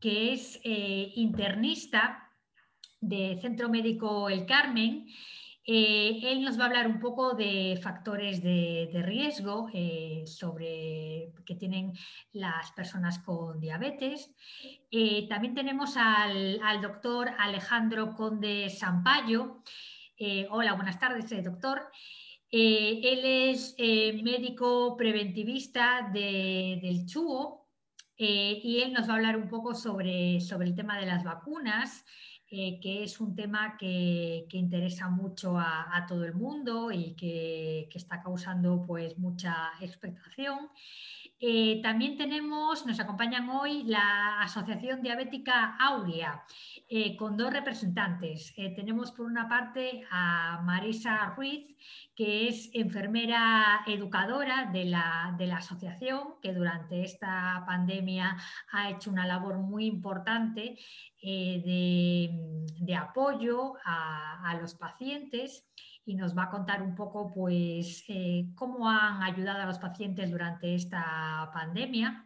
que es internista de Centro Médico El Carmen. Él nos va a hablar un poco de factores de riesgo sobre que tienen las personas con diabetes. También tenemos al doctor Alejandro Conde Sampayo. Hola, buenas tardes, doctor. Él es médico preventivista del CHUO, y él nos va a hablar un poco sobre el tema de las vacunas, que es un tema que interesa mucho a todo el mundo y que está causando pues mucha expectación. También nos acompañan hoy la Asociación Diabética Aurea, con dos representantes. Tenemos por una parte a Marisa Ruiz, que es enfermera educadora de la asociación, que durante esta pandemia ha hecho una labor muy importante de apoyo a los pacientes, y nos va a contar un poco pues, cómo han ayudado a los pacientes durante esta pandemia.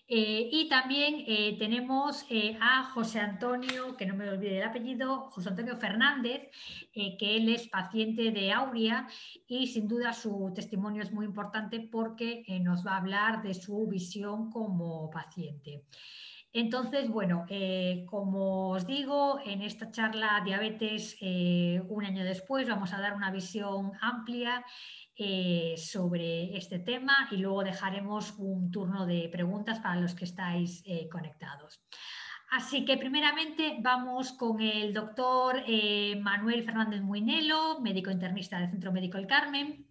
Y también tenemos a José Antonio, que no me olvide el apellido, José Antonio Fernández, que él es paciente de Aurea, y sin duda su testimonio es muy importante porque nos va a hablar de su visión como paciente. Entonces, bueno, como os digo, en esta charla Diabetes un año después vamos a dar una visión amplia sobre este tema, y luego dejaremos un turno de preguntas para los que estáis conectados. Así que primeramente vamos con el doctor Manuel Fernández Muinelo, médico internista del Centro Médico El Carmen.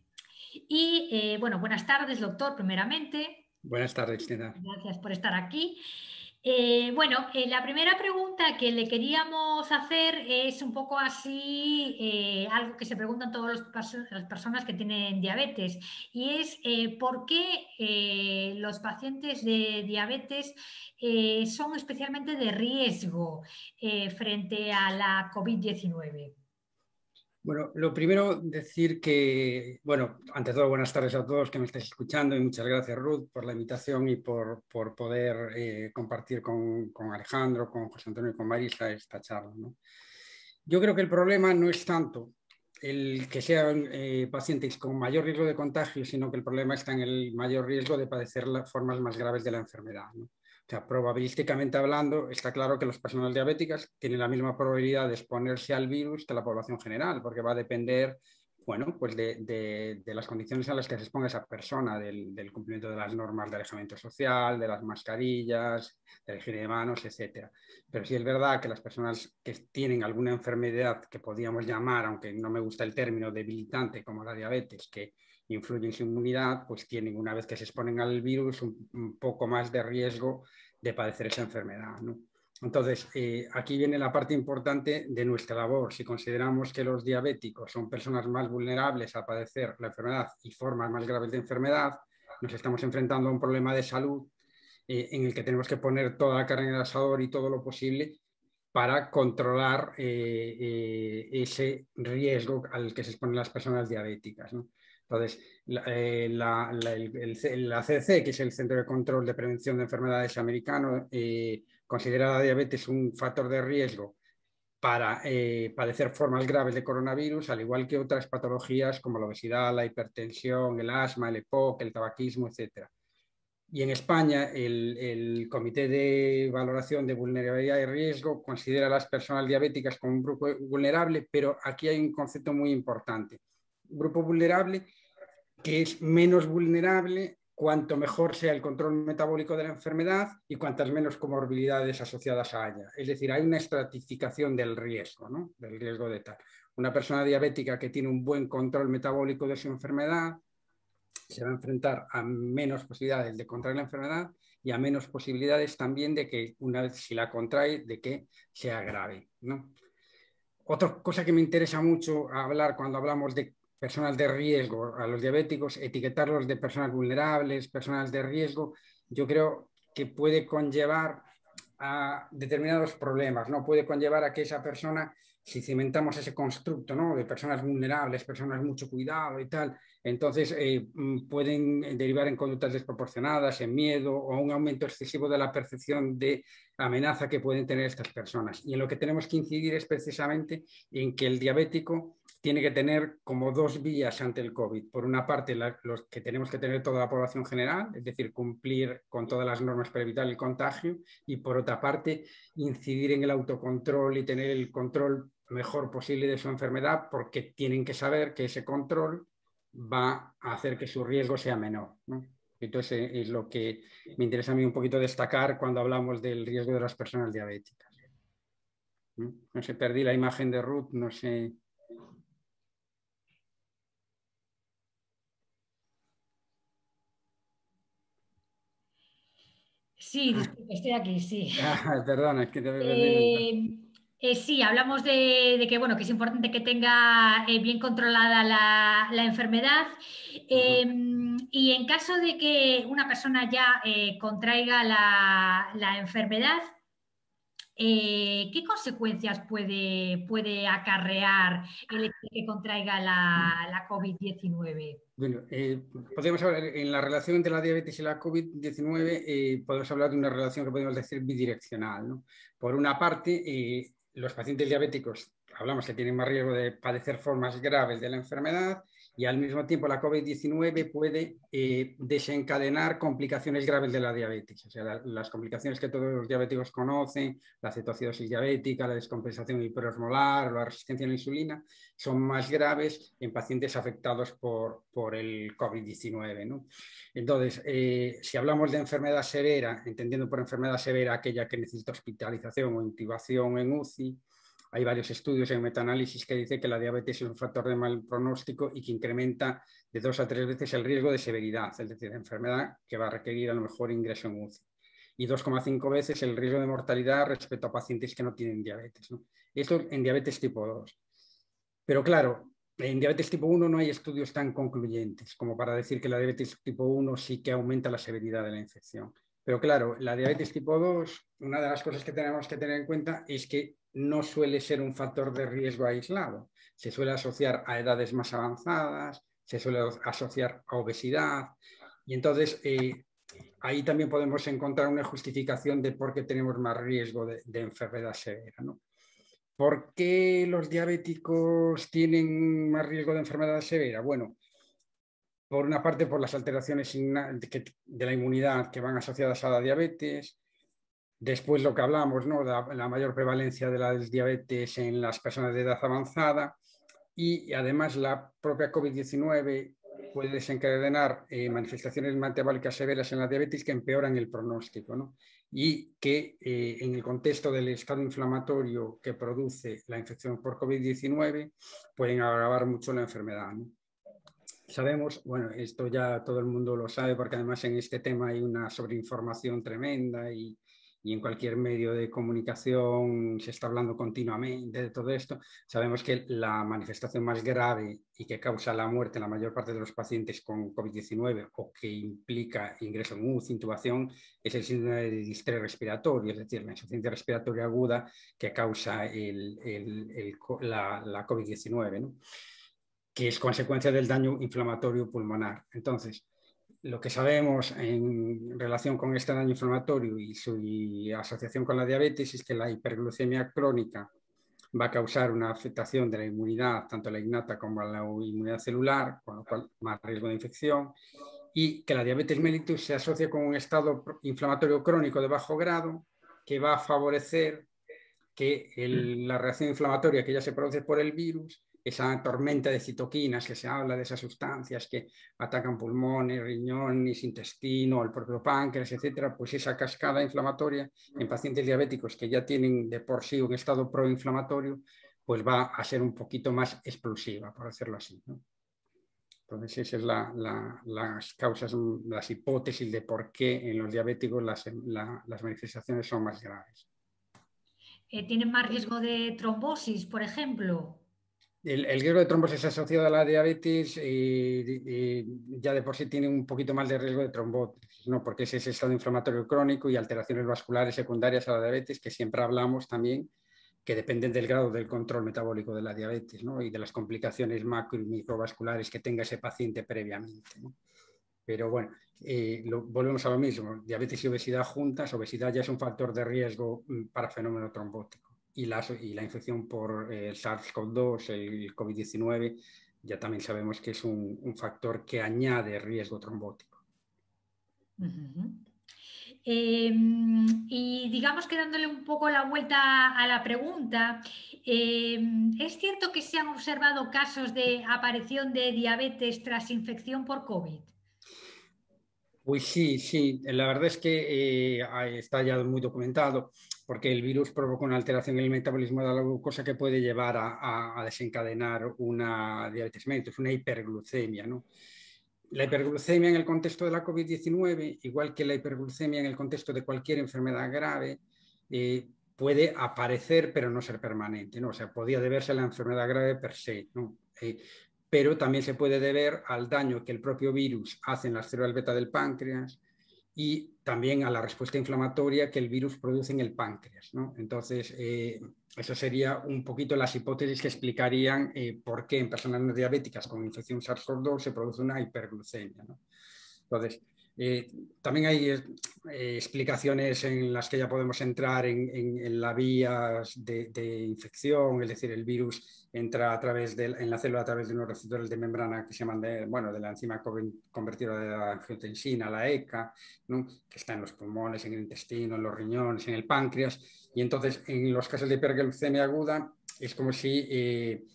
Y bueno, buenas tardes, doctor, primeramente. Buenas tardes, Tina. Gracias por estar aquí. Bueno, la primera pregunta que le queríamos hacer es un poco así, algo que se preguntan todas las personas que tienen diabetes, y es ¿por qué los pacientes de diabetes son especialmente de riesgo frente a la COVID-19? Bueno, lo primero decir que, bueno, ante todo, buenas tardes a todos que me estáis escuchando, y muchas gracias, Ruth, por la invitación y por poder compartir con Alejandro, con José Antonio y con Marisa esta charla, ¿no? Yo creo que el problema no es tanto el que sean pacientes con mayor riesgo de contagio, sino que el problema está en el mayor riesgo de padecer las formas más graves de la enfermedad, ¿no? O sea, probabilísticamente hablando, está claro que las personas diabéticas tienen la misma probabilidad de exponerse al virus que la población general, porque va a depender, bueno, pues de las condiciones a las que se exponga esa persona, del cumplimiento de las normas de alejamiento social, de las mascarillas, de la higiene de manos, etcétera. Pero sí es verdad que las personas que tienen alguna enfermedad que podríamos llamar, aunque no me gusta el término, debilitante, como la diabetes, que influye en su inmunidad, pues tienen, una vez que se exponen al virus, un poco más de riesgo de padecer esa enfermedad, ¿no? Entonces, aquí viene la parte importante de nuestra labor. Si consideramos que los diabéticos son personas más vulnerables a padecer la enfermedad y formas más graves de enfermedad, nos estamos enfrentando a un problema de salud en el que tenemos que poner toda la carne en el asador y todo lo posible para controlar ese riesgo al que se exponen las personas diabéticas, ¿no? Entonces, el ACDC, que es el Centro de Control de Prevención de Enfermedades americano, considera la diabetes un factor de riesgo para padecer formas graves de coronavirus, al igual que otras patologías como la obesidad, la hipertensión, el asma, el EPOC, el tabaquismo, etc. Y en España, el Comité de Valoración de Vulnerabilidad y Riesgo considera a las personas diabéticas como un grupo vulnerable, pero aquí hay un concepto muy importante. Un grupo vulnerable que es menos vulnerable cuanto mejor sea el control metabólico de la enfermedad y cuantas menos comorbilidades asociadas haya. Es decir, hay una estratificación del riesgo, ¿no? Del riesgo de tal. Una persona diabética que tiene un buen control metabólico de su enfermedad se va a enfrentar a menos posibilidades de contraer la enfermedad y a menos posibilidades también de que, una vez si la contrae, de que sea grave, ¿no? Otra cosa que me interesa mucho hablar cuando hablamos de personas de riesgo, a los diabéticos, etiquetarlos de personas vulnerables, personas de riesgo, yo creo que puede conllevar a determinados problemas, ¿no? Puede conllevar a que esa persona, si cimentamos ese constructo, ¿no? De personas vulnerables, personas mucho cuidado y tal, entonces pueden derivar en conductas desproporcionadas, en miedo o un aumento excesivo de la percepción de amenaza que pueden tener estas personas. Y en lo que tenemos que incidir es precisamente en que el diabético tiene que tener como dos vías ante el COVID. Por una parte, los que tenemos que tener toda la población general, es decir, cumplir con todas las normas para evitar el contagio, y por otra parte, incidir en el autocontrol y tener el control mejor posible de su enfermedad, porque tienen que saber que ese control va a hacer que su riesgo sea menor, ¿no? Entonces es lo que me interesa a mí un poquito destacar cuando hablamos del riesgo de las personas diabéticas. No sé, perdí la imagen de Ruth, no sé. Sí, disculpe, estoy aquí, sí. Perdona, es que te había perdido. Eh, sí, hablamos de que, bueno, que es importante que tenga bien controlada la enfermedad. Y en caso de que una persona ya contraiga la enfermedad, ¿qué consecuencias puede acarrear el hecho de que contraiga la COVID-19? Bueno, podemos hablar en la relación entre la diabetes y la COVID-19, podemos hablar de una relación que podemos decir bidireccional, ¿no? Por una parte, los pacientes diabéticos, hablamos que tienen más riesgo de padecer formas graves de la enfermedad, y al mismo tiempo la COVID-19 puede desencadenar complicaciones graves de la diabetes. O sea, las complicaciones que todos los diabéticos conocen, la cetoacidosis diabética, la descompensación hiperosmolar, la resistencia a la insulina, son más graves en pacientes afectados por el COVID-19, ¿no? Entonces, si hablamos de enfermedad severa, entendiendo por enfermedad severa aquella que necesita hospitalización o intubación en UCI, hay varios estudios en metaanálisis que dicen que la diabetes es un factor de mal pronóstico y que incrementa de 2 a 3 veces el riesgo de severidad, es decir, de enfermedad que va a requerir a lo mejor ingreso en UCI. Y 2,5 veces el riesgo de mortalidad respecto a pacientes que no tienen diabetes, ¿no? Esto en diabetes tipo 2. Pero claro, en diabetes tipo 1 no hay estudios tan concluyentes como para decir que la diabetes tipo 1 sí que aumenta la severidad de la infección. Pero claro, la diabetes tipo 2, una de las cosas que tenemos que tener en cuenta es que no suele ser un factor de riesgo aislado. Se suele asociar a edades más avanzadas, se suele asociar a obesidad, y entonces ahí también podemos encontrar una justificación de por qué tenemos más riesgo de enfermedad severa, ¿no? ¿Por qué los diabéticos tienen más riesgo de enfermedad severa? Bueno, por una parte por las alteraciones de la inmunidad que van asociadas a la diabetes. Después lo que hablamos, ¿no? La mayor prevalencia de la diabetes en las personas de edad avanzada, y además la propia COVID-19 puede desencadenar manifestaciones metabólicas severas en la diabetes que empeoran el pronóstico, ¿no? Y que en el contexto del estado inflamatorio que produce la infección por COVID-19 pueden agravar mucho la enfermedad, ¿no? Sabemos, bueno, esto ya todo el mundo lo sabe porque además en este tema hay una sobreinformación tremenda, y en cualquier medio de comunicación se está hablando continuamente de todo esto. Sabemos que la manifestación más grave y que causa la muerte en la mayor parte de los pacientes con COVID-19 o que implica ingreso en UCI, intubación, es el síndrome de distrés respiratorio, es decir, la insuficiencia respiratoria aguda que causa la COVID-19, ¿no? Que es consecuencia del daño inflamatorio pulmonar. Entonces, lo que sabemos en relación con este daño inflamatorio y su asociación con la diabetes es que la hiperglucemia crónica va a causar una afectación de la inmunidad, tanto la innata como la inmunidad celular, con lo cual más riesgo de infección, y que la diabetes mellitus se asocia con un estado inflamatorio crónico de bajo grado que va a favorecer que la reacción inflamatoria que ya se produce por el virus, esa tormenta de citoquinas que se habla, de esas sustancias que atacan pulmones, riñones, intestino, el propio páncreas, etcétera, pues esa cascada inflamatoria en pacientes diabéticos que ya tienen de por sí un estado proinflamatorio, pues va a ser un poquito más explosiva, por decirlo así, ¿no? Entonces, esas son las causas, las hipótesis de por qué en los diabéticos las manifestaciones son más graves. ¿Tienen más riesgo de trombosis, por ejemplo? El riesgo de trombosis asociado a la diabetes ya de por sí tiene un poquito más de riesgo de trombosis, ¿no? Porque es ese estado inflamatorio crónico y alteraciones vasculares secundarias a la diabetes que siempre hablamos también, que dependen del grado del control metabólico de la diabetes, ¿no? Y de las complicaciones macro y microvasculares que tenga ese paciente previamente, ¿no? Pero bueno, volvemos a lo mismo, diabetes y obesidad juntas, obesidad ya es un factor de riesgo para fenómeno trombótico y la infección por el SARS-CoV-2, el COVID-19, ya también sabemos que es un factor que añade riesgo trombótico. Y digamos que dándole un poco la vuelta a la pregunta, ¿es cierto que se han observado casos de aparición de diabetes tras infección por COVID? Pues sí, sí, la verdad es que está ya muy documentado porque el virus provoca una alteración en el metabolismo de la glucosa que puede llevar a desencadenar una diabetes mellitus, una hiperglucemia, ¿no? La hiperglucemia en el contexto de la COVID-19, igual que la hiperglucemia en el contexto de cualquier enfermedad grave, puede aparecer pero no ser permanente, ¿no? O sea, podría deberse a la enfermedad grave per se, ¿no? Pero también se puede deber al daño que el propio virus hace en las células beta del páncreas y también a la respuesta inflamatoria que el virus produce en el páncreas, ¿no? Entonces, eso sería un poquito las hipótesis que explicarían por qué en personas no diabéticas con infección SARS-CoV-2 se produce una hiperglucemia, ¿no? Entonces, también hay explicaciones en las que ya podemos entrar en las vías de infección, es decir, el virus entra en la célula a través de unos receptores de membrana que se llaman de la enzima convertidora de la angiotensina, la ECA, ¿no? Que está en los pulmones, en el intestino, en los riñones, en el páncreas, y entonces en los casos de hiperglucemia aguda es como si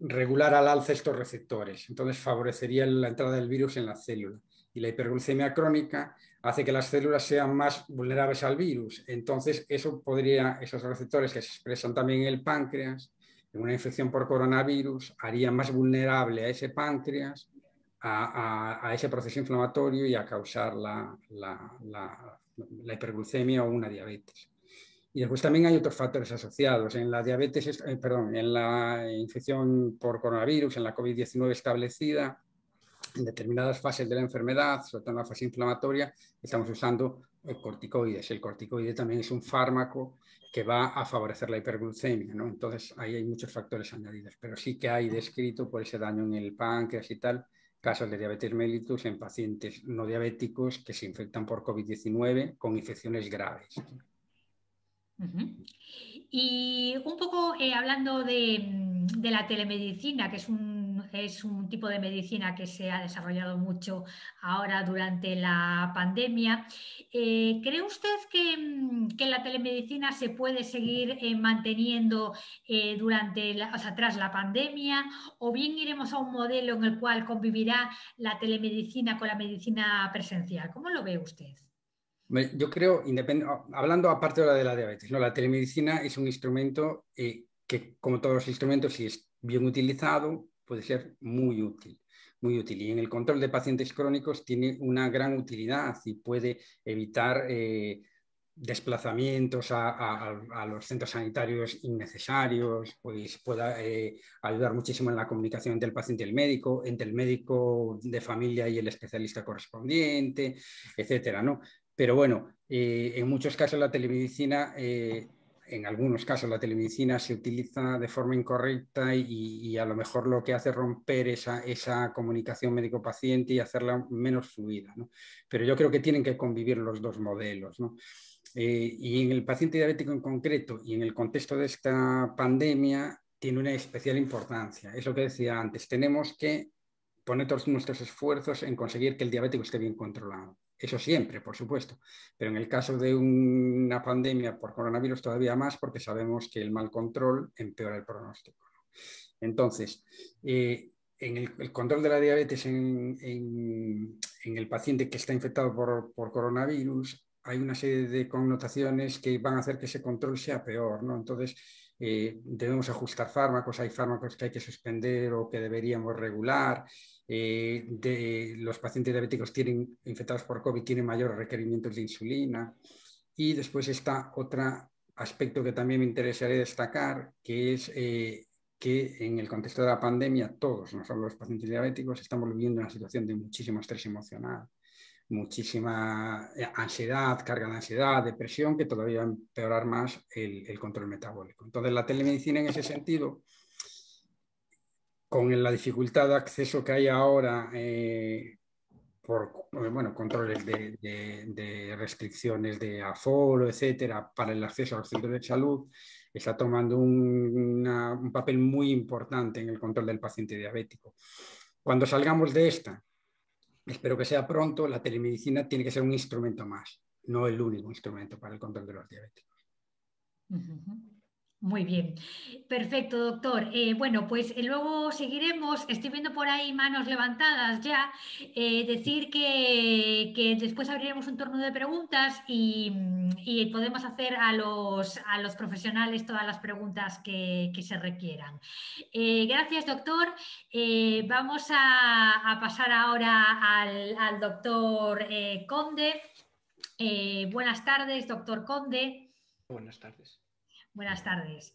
regulara al alza estos receptores, entonces favorecería la entrada del virus en la célula. Y la hiperglucemia crónica hace que las células sean más vulnerables al virus. Entonces, esos receptores que se expresan también en el páncreas, en una infección por coronavirus, haría más vulnerable a ese páncreas, a ese proceso inflamatorio y a causar la hiperglucemia o una diabetes. Y después también hay otros factores asociados. En la diabetes, en la infección por coronavirus, en la COVID-19 establecida, en determinadas fases de la enfermedad, sobre todo en la fase inflamatoria, estamos usando corticoides. El corticoide también es un fármaco que va a favorecer la hiperglucemia, ¿no? Entonces, ahí hay muchos factores añadidos, pero sí que hay descrito por ese daño en el páncreas y tal, casos de diabetes mellitus en pacientes no diabéticos que se infectan por COVID-19 con infecciones graves. Y un poco hablando de la telemedicina, que es un tipo de medicina que se ha desarrollado mucho ahora durante la pandemia, ¿cree usted que la telemedicina se puede seguir manteniendo o sea, tras la pandemia, o bien iremos a un modelo en el cual convivirá la telemedicina con la medicina presencial? ¿Cómo lo ve usted? Yo creo, hablando aparte de la diabetes, ¿no? La telemedicina es un instrumento que, como todos los instrumentos, si es bien utilizado, puede ser muy útil, muy útil. Y en el control de pacientes crónicos tiene una gran utilidad y puede evitar desplazamientos a los centros sanitarios innecesarios, pues pueda ayudar muchísimo en la comunicación entre el paciente y el médico, entre el médico de familia y el especialista correspondiente, etcétera, ¿no? Pero bueno, en muchos casos la telemedicina, en algunos casos la telemedicina se utiliza de forma incorrecta y a lo mejor lo que hace es romper esa comunicación médico-paciente y hacerla menos fluida, ¿no? Pero yo creo que tienen que convivir los dos modelos, ¿no? Y en el paciente diabético en concreto y en el contexto de esta pandemia tiene una especial importancia. Es lo que decía antes, tenemos que poner todos nuestros esfuerzos en conseguir que el diabético esté bien controlado. Eso siempre, por supuesto, pero en el caso de una pandemia por coronavirus todavía más porque sabemos que el mal control empeora el pronóstico. Entonces, en el control de la diabetes en el paciente que está infectado por coronavirus, hay una serie de connotaciones que van a hacer que ese control sea peor, ¿no? Entonces, debemos ajustar fármacos, hay fármacos que hay que suspender o que deberíamos regular. Los pacientes diabéticos infectados por COVID tienen mayores requerimientos de insulina. Y después está otro aspecto que también me interesaría destacar, que es que en el contexto de la pandemia todos, no solo los pacientes diabéticos, estamos viviendo una situación de muchísimo estrés emocional, muchísima ansiedad, carga de ansiedad, depresión, que todavía va a empeorar más el control metabólico. Entonces, la telemedicina en ese sentido, con la dificultad de acceso que hay ahora por controles de restricciones de aforo, etcétera, para el acceso a los centros de salud, está tomando un papel muy importante en el control del paciente diabético. Cuando salgamos de esta, espero que sea pronto, la telemedicina tiene que ser un instrumento más, no el único instrumento para el control de los diabéticos. Muy bien, perfecto, doctor. Bueno, pues luego seguiremos. Estoy viendo por ahí manos levantadas ya. Decir que después abriremos un turno de preguntas y podemos hacer a los profesionales todas las preguntas que se requieran. Gracias, doctor. Vamos a pasar ahora al doctor Conde. Buenas tardes, doctor Conde. Buenas tardes. Buenas tardes.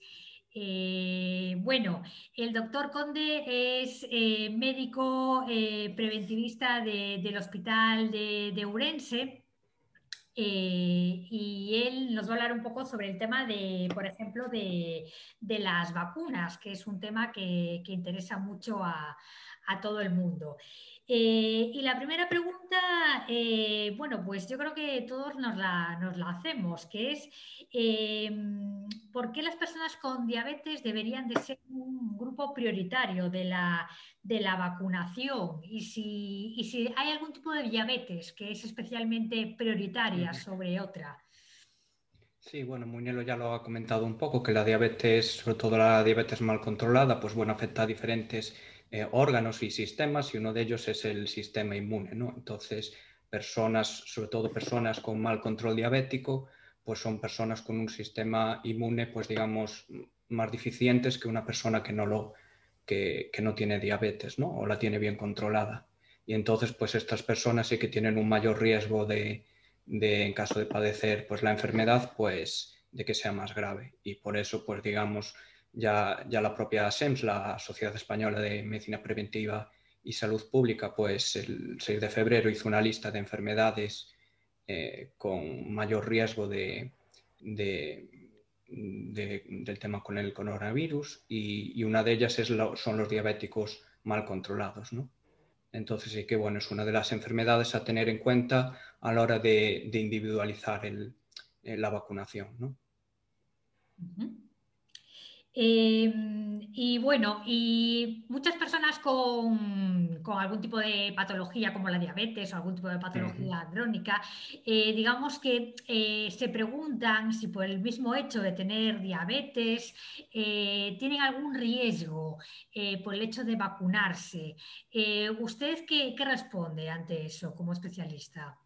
Bueno, el doctor Conde es médico preventivista del Hospital de Ourense. Y él nos va a hablar un poco sobre el tema de, por ejemplo, de las vacunas, que es un tema que interesa mucho a todo el mundo. Y la primera pregunta, bueno, pues yo creo que todos nos la hacemos, que es ¿por qué las personas con diabetes deberían de ser un grupo prioritario de la vacunación? Y si hay algún tipo de diabetes que es especialmente prioritaria sobre otra. Sí, bueno, Muñelo ya lo ha comentado un poco, que la diabetes, sobre todo la diabetes mal controlada, pues bueno, afecta a diferentes órganos y sistemas, y uno de ellos es el sistema inmune, ¿no? Entonces, personas, sobre todo personas con mal control diabético, pues son personas con un sistema inmune, pues digamos, más deficientes que una persona que no tiene diabetes, ¿no? O la tiene bien controlada. Y entonces, pues estas personas sí que tienen un mayor riesgo en caso de padecer pues la enfermedad, pues de que sea más grave. Y por eso, pues digamos, ya la propia SEMS, la Sociedad Española de Medicina Preventiva y Salud Pública, pues el 6 de febrero hizo una lista de enfermedades con mayor riesgo del tema con el coronavirus, y una de ellas son los diabéticos mal controlados, ¿no? Entonces sí que bueno, es una de las enfermedades a tener en cuenta a la hora de individualizar la vacunación, ¿no? Y bueno, y muchas personas con algún tipo de patología como la diabetes o algún tipo de patología crónica, digamos que se preguntan si por el mismo hecho de tener diabetes tienen algún riesgo por el hecho de vacunarse. ¿Usted qué responde ante eso como especialista?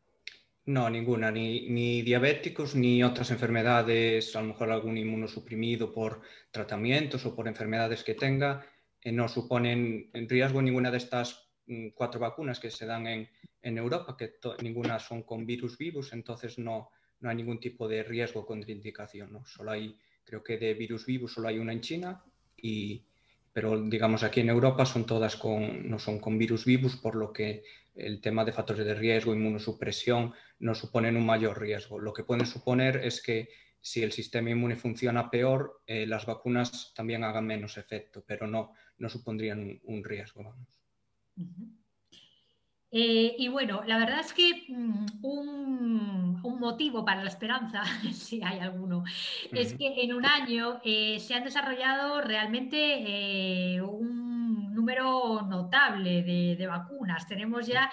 No, ninguna, ni diabéticos ni otras enfermedades, a lo mejor algún inmunosuprimido por tratamientos o por enfermedades que tenga, no suponen en riesgo ninguna de estas 4 vacunas que se dan en Europa, que ninguna son con virus vivos, entonces no hay ningún tipo de riesgo o contraindicación, ¿no? Solo hay, creo que de virus vivos solo hay una en China, pero digamos aquí en Europa son todas no son con virus vivos, por lo que el tema de factores de riesgo, inmunosupresión, no suponen un mayor riesgo. Lo que pueden suponer es que si el sistema inmune funciona peor, las vacunas también hagan menos efecto, pero no supondrían un riesgo, vamos. Y bueno, la verdad es que un motivo para la esperanza, si hay alguno, es que en un año se han desarrollado realmente un número notable de vacunas. Tenemos ya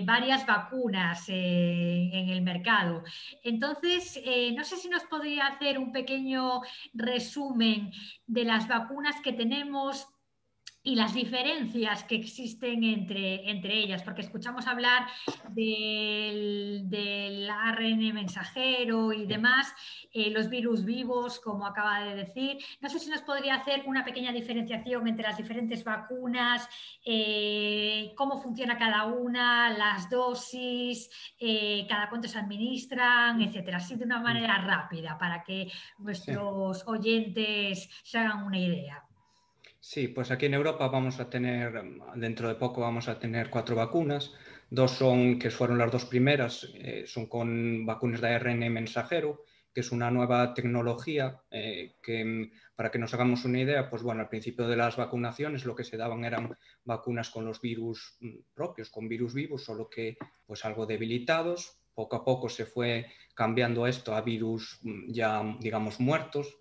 varias vacunas en el mercado. Entonces, no sé si nos podría hacer un pequeño resumen de las vacunas que tenemos y las diferencias que existen entre ellas, porque escuchamos hablar del ARN mensajero y demás, los virus vivos, como acaba de decir. No sé si nos podría hacer una pequeña diferenciación entre las diferentes vacunas, cómo funciona cada una, las dosis, cada cuánto se administran, etcétera, así de una manera rápida para que nuestros oyentes se hagan una idea. Sí, pues aquí en Europa vamos a tener, dentro de poco vamos a tener 4 vacunas. 2 son, que fueron las 2 primeras, son con vacunas de ARN mensajero, que es una nueva tecnología que, para que nos hagamos una idea, pues bueno, al principio de las vacunaciones lo que se daban eran vacunas con los virus propios, con virus vivos, solo que pues algo debilitados. Poco a poco se fue cambiando esto a virus ya, digamos, muertos.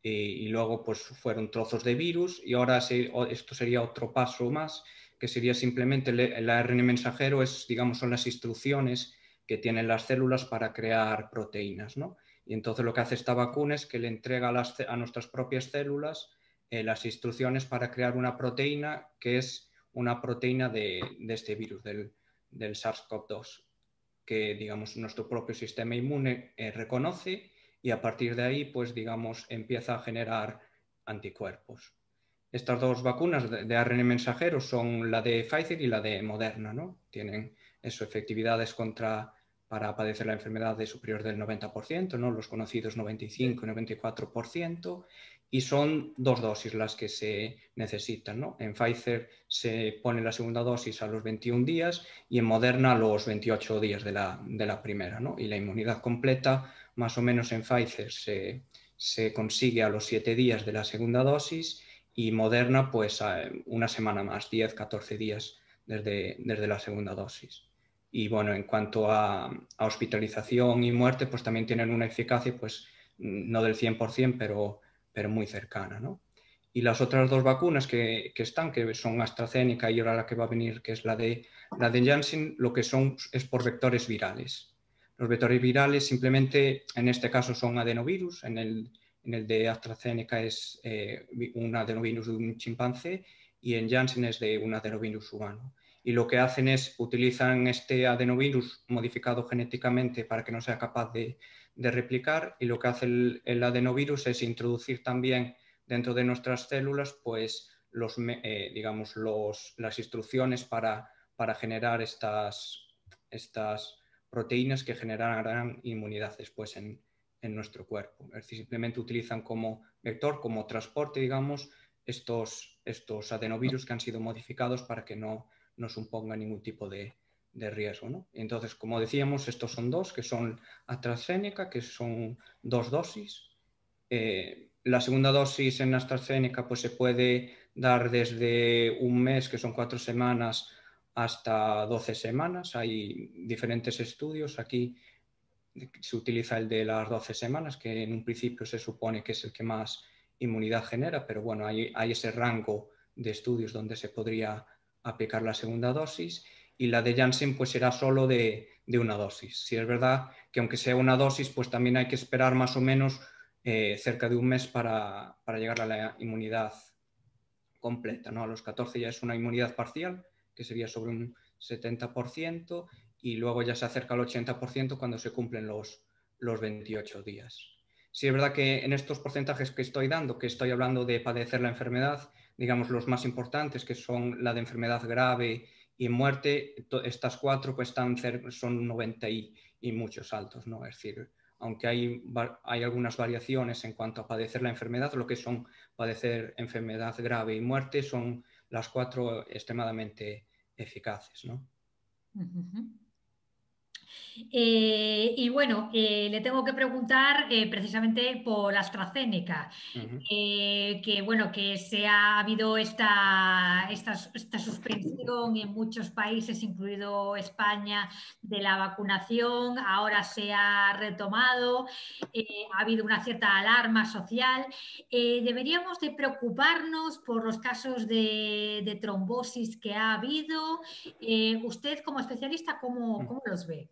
Y luego pues fueron trozos de virus y ahora esto sería otro paso más, que sería simplemente el ARN mensajero, digamos, son las instrucciones que tienen las células para crear proteínas, ¿no? Y entonces lo que hace esta vacuna es que le entrega a nuestras propias células las instrucciones para crear una proteína que es una proteína de este virus, del SARS-CoV-2, que, digamos, nuestro propio sistema inmune reconoce y a partir de ahí, pues, digamos, empieza a generar anticuerpos. Estas 2 vacunas de ARN mensajero son la de Pfizer y la de Moderna, ¿no? Tienen efectividades para padecer la enfermedad de superior del 90%, ¿no? Los conocidos 95 y 94%, y son 2 dosis las que se necesitan, ¿no? En Pfizer se pone la segunda dosis a los 21 días y en Moderna a los 28 días de la primera, ¿no? Y la inmunidad completa, más o menos en Pfizer, se consigue a los 7 días de la segunda dosis y Moderna pues una semana más, 10, 14 días desde la segunda dosis. Y bueno, en cuanto a hospitalización y muerte, pues también tienen una eficacia, pues no del 100%, pero muy cercana, ¿no? Y las otras 2 vacunas que son AstraZeneca y ahora la que va a venir, que es la de Janssen, lo que son es por vectores virales. Los vectores virales simplemente, en este caso, son adenovirus, en el de AstraZeneca es un adenovirus de un chimpancé y en Janssen es de un adenovirus humano. Y lo que hacen es, utilizan este adenovirus modificado genéticamente para que no sea capaz de replicar, y lo que hace el adenovirus es introducir también dentro de nuestras células pues digamos, las instrucciones para generar estas proteínas que generarán inmunidad después en nuestro cuerpo. Es decir, simplemente utilizan como vector, como transporte, digamos, estos adenovirus que han sido modificados para que no nos supongan ningún tipo de riesgo, ¿no? Entonces, como decíamos, estos son 2, que son AstraZeneca, que son 2 dosis. La segunda dosis en AstraZeneca pues, se puede dar desde un mes, que son 4 semanas, hasta 12 semanas. Hay diferentes estudios. Aquí se utiliza el de las 12 semanas, que en un principio se supone que es el que más inmunidad genera, pero bueno, hay ese rango de estudios donde se podría aplicar la segunda dosis, y la de Janssen pues será solo de una dosis. Si es verdad que aunque sea una dosis, pues también hay que esperar más o menos cerca de un mes para llegar a la inmunidad completa, ¿no? A los 14 ya es una inmunidad parcial, que sería sobre un 70%, y luego ya se acerca al 80% cuando se cumplen los 28 días. Sí, es verdad que en estos porcentajes que estoy dando, que estoy hablando de padecer la enfermedad, digamos los más importantes, que son la de enfermedad grave y muerte, estas 4 pues son 90 y muchos altos, ¿no? Es decir, aunque hay algunas variaciones en cuanto a padecer la enfermedad, lo que son padecer enfermedad grave y muerte son las 4 extremadamente eficaces, ¿no? Y bueno, le tengo que preguntar precisamente por AstraZeneca, que bueno, que ha habido esta suspensión en muchos países, incluido España, de la vacunación. Ahora se ha retomado, ha habido una cierta alarma social. ¿Deberíamos de preocuparnos por los casos de trombosis que ha habido? Usted, como especialista, ¿cómo los ve?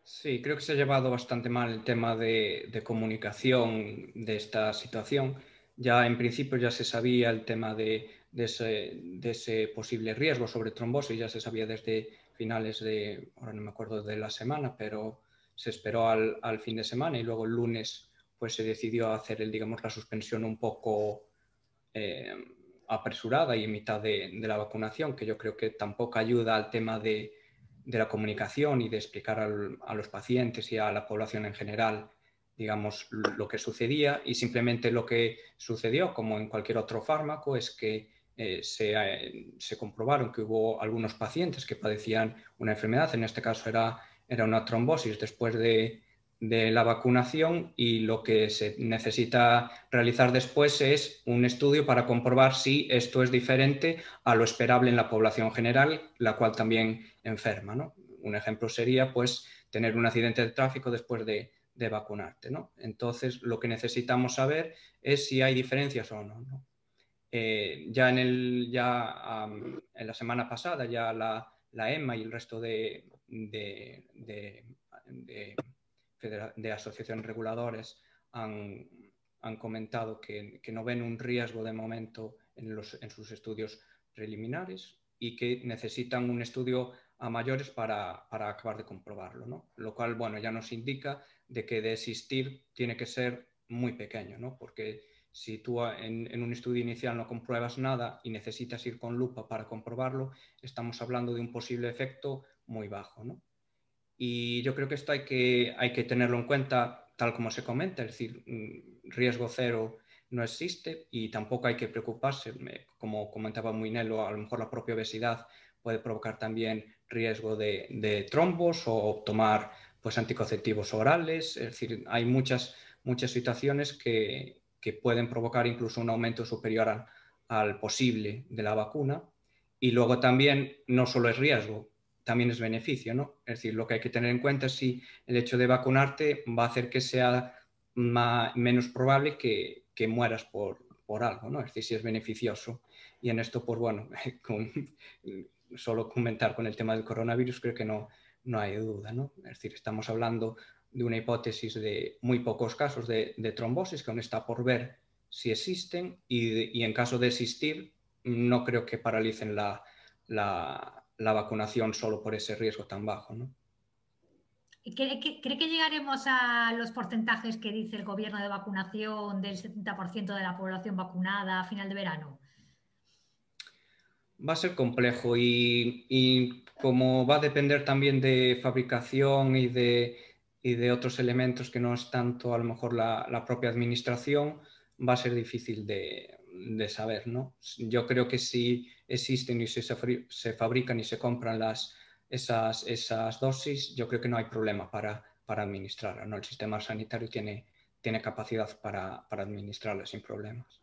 Sí, creo que se ha llevado bastante mal el tema de comunicación de esta situación. Ya en principio ya se sabía el tema de ese posible riesgo sobre trombosis, ya se sabía desde finales ahora no me acuerdo de la semana, pero se esperó al fin de semana y luego el lunes pues se decidió hacer digamos, la suspensión un poco apresurada y en mitad de la vacunación, que yo creo que tampoco ayuda al tema de la comunicación y de explicar a los pacientes y a la población en general, digamos, lo que sucedía, y simplemente lo que sucedió, como en cualquier otro fármaco, es que se comprobaron que hubo algunos pacientes que padecían una enfermedad, en este caso era una trombosis después de la vacunación, y lo que se necesita realizar después es un estudio para comprobar si esto es diferente a lo esperable en la población general, la cual también enferma, ¿no? Un ejemplo sería, pues, tener un accidente de tráfico después de vacunarte, ¿no? Entonces, lo que necesitamos saber es si hay diferencias o no, ¿no? En la semana pasada ya la EMA y el resto de asociaciones reguladoras han comentado que no ven un riesgo de momento en sus estudios preliminares, y que necesitan un estudio a mayores para acabar de comprobarlo, ¿no? Lo cual, bueno, ya nos indica de que de existir tiene que ser muy pequeño, ¿no? Porque si tú en un estudio inicial no compruebas nada y necesitas ir con lupa para comprobarlo, estamos hablando de un posible efecto muy bajo, ¿no? Y yo creo que esto hay que tenerlo en cuenta tal como se comenta, es decir, riesgo cero no existe, y tampoco hay que preocuparse. Como comentaba Muinelo, a lo mejor la propia obesidad puede provocar también riesgo de trombos, o tomar, pues, anticonceptivos orales. Es decir, hay muchas situaciones que pueden provocar incluso un aumento superior al posible de la vacuna. Y luego también no solo es riesgo, también es beneficio, ¿no? Es decir, lo que hay que tener en cuenta es si el hecho de vacunarte va a hacer que sea menos probable que mueras por algo, ¿no? Es decir, si es beneficioso. Y en esto, pues bueno, solo comentar con el tema del coronavirus, creo que no hay duda, ¿no? Es decir, estamos hablando de una hipótesis de muy pocos casos de trombosis, que aún está por ver si existen, y en caso de existir, no creo que paralicen la vacunación solo por ese riesgo tan bajo, ¿no? ¿Cree que llegaremos a los porcentajes que dice el gobierno de vacunación del 70% de la población vacunada a final de verano? Va a ser complejo, y como va a depender también de fabricación y de otros elementos que no es tanto a lo mejor la propia administración, va a ser difícil de saber, ¿no? Yo creo que si existen y se fabrican y se compran esas dosis, yo creo que no hay problema para administrarlas, ¿no? El sistema sanitario tiene capacidad para administrarlas sin problemas.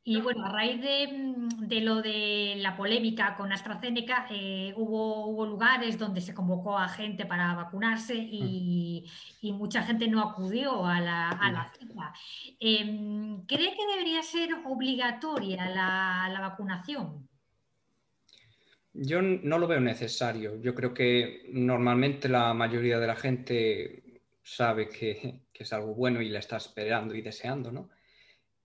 Y bueno, a raíz de lo de la polémica con AstraZeneca, hubo lugares donde se convocó a gente para vacunarse y mucha gente no acudió a la cita. ¿Cree que debería ser obligatoria la vacunación? Yo no lo veo necesario. Yo creo que normalmente la mayoría de la gente sabe que es algo bueno y la está esperando y deseando, ¿no?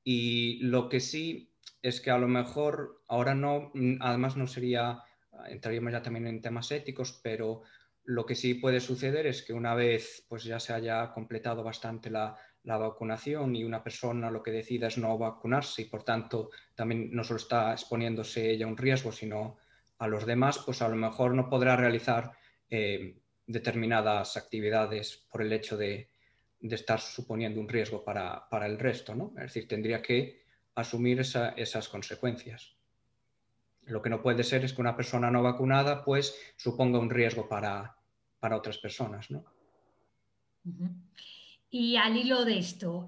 Y lo que sí es que a lo mejor ahora no, además no sería, entraríamos ya también en temas éticos, pero lo que sí puede suceder es que una vez pues ya se haya completado bastante la vacunación, y una persona lo que decida es no vacunarse, y por tanto también no solo está exponiéndose ella a un riesgo, sino a los demás, pues a lo mejor no podrá realizar determinadas actividades por el hecho de estar suponiendo un riesgo para el resto, ¿no? Es decir, tendría que asumir esas consecuencias. Lo que no puede ser es que una persona no vacunada pues suponga un riesgo para otras personas, ¿no? Ujú. Y al hilo de esto,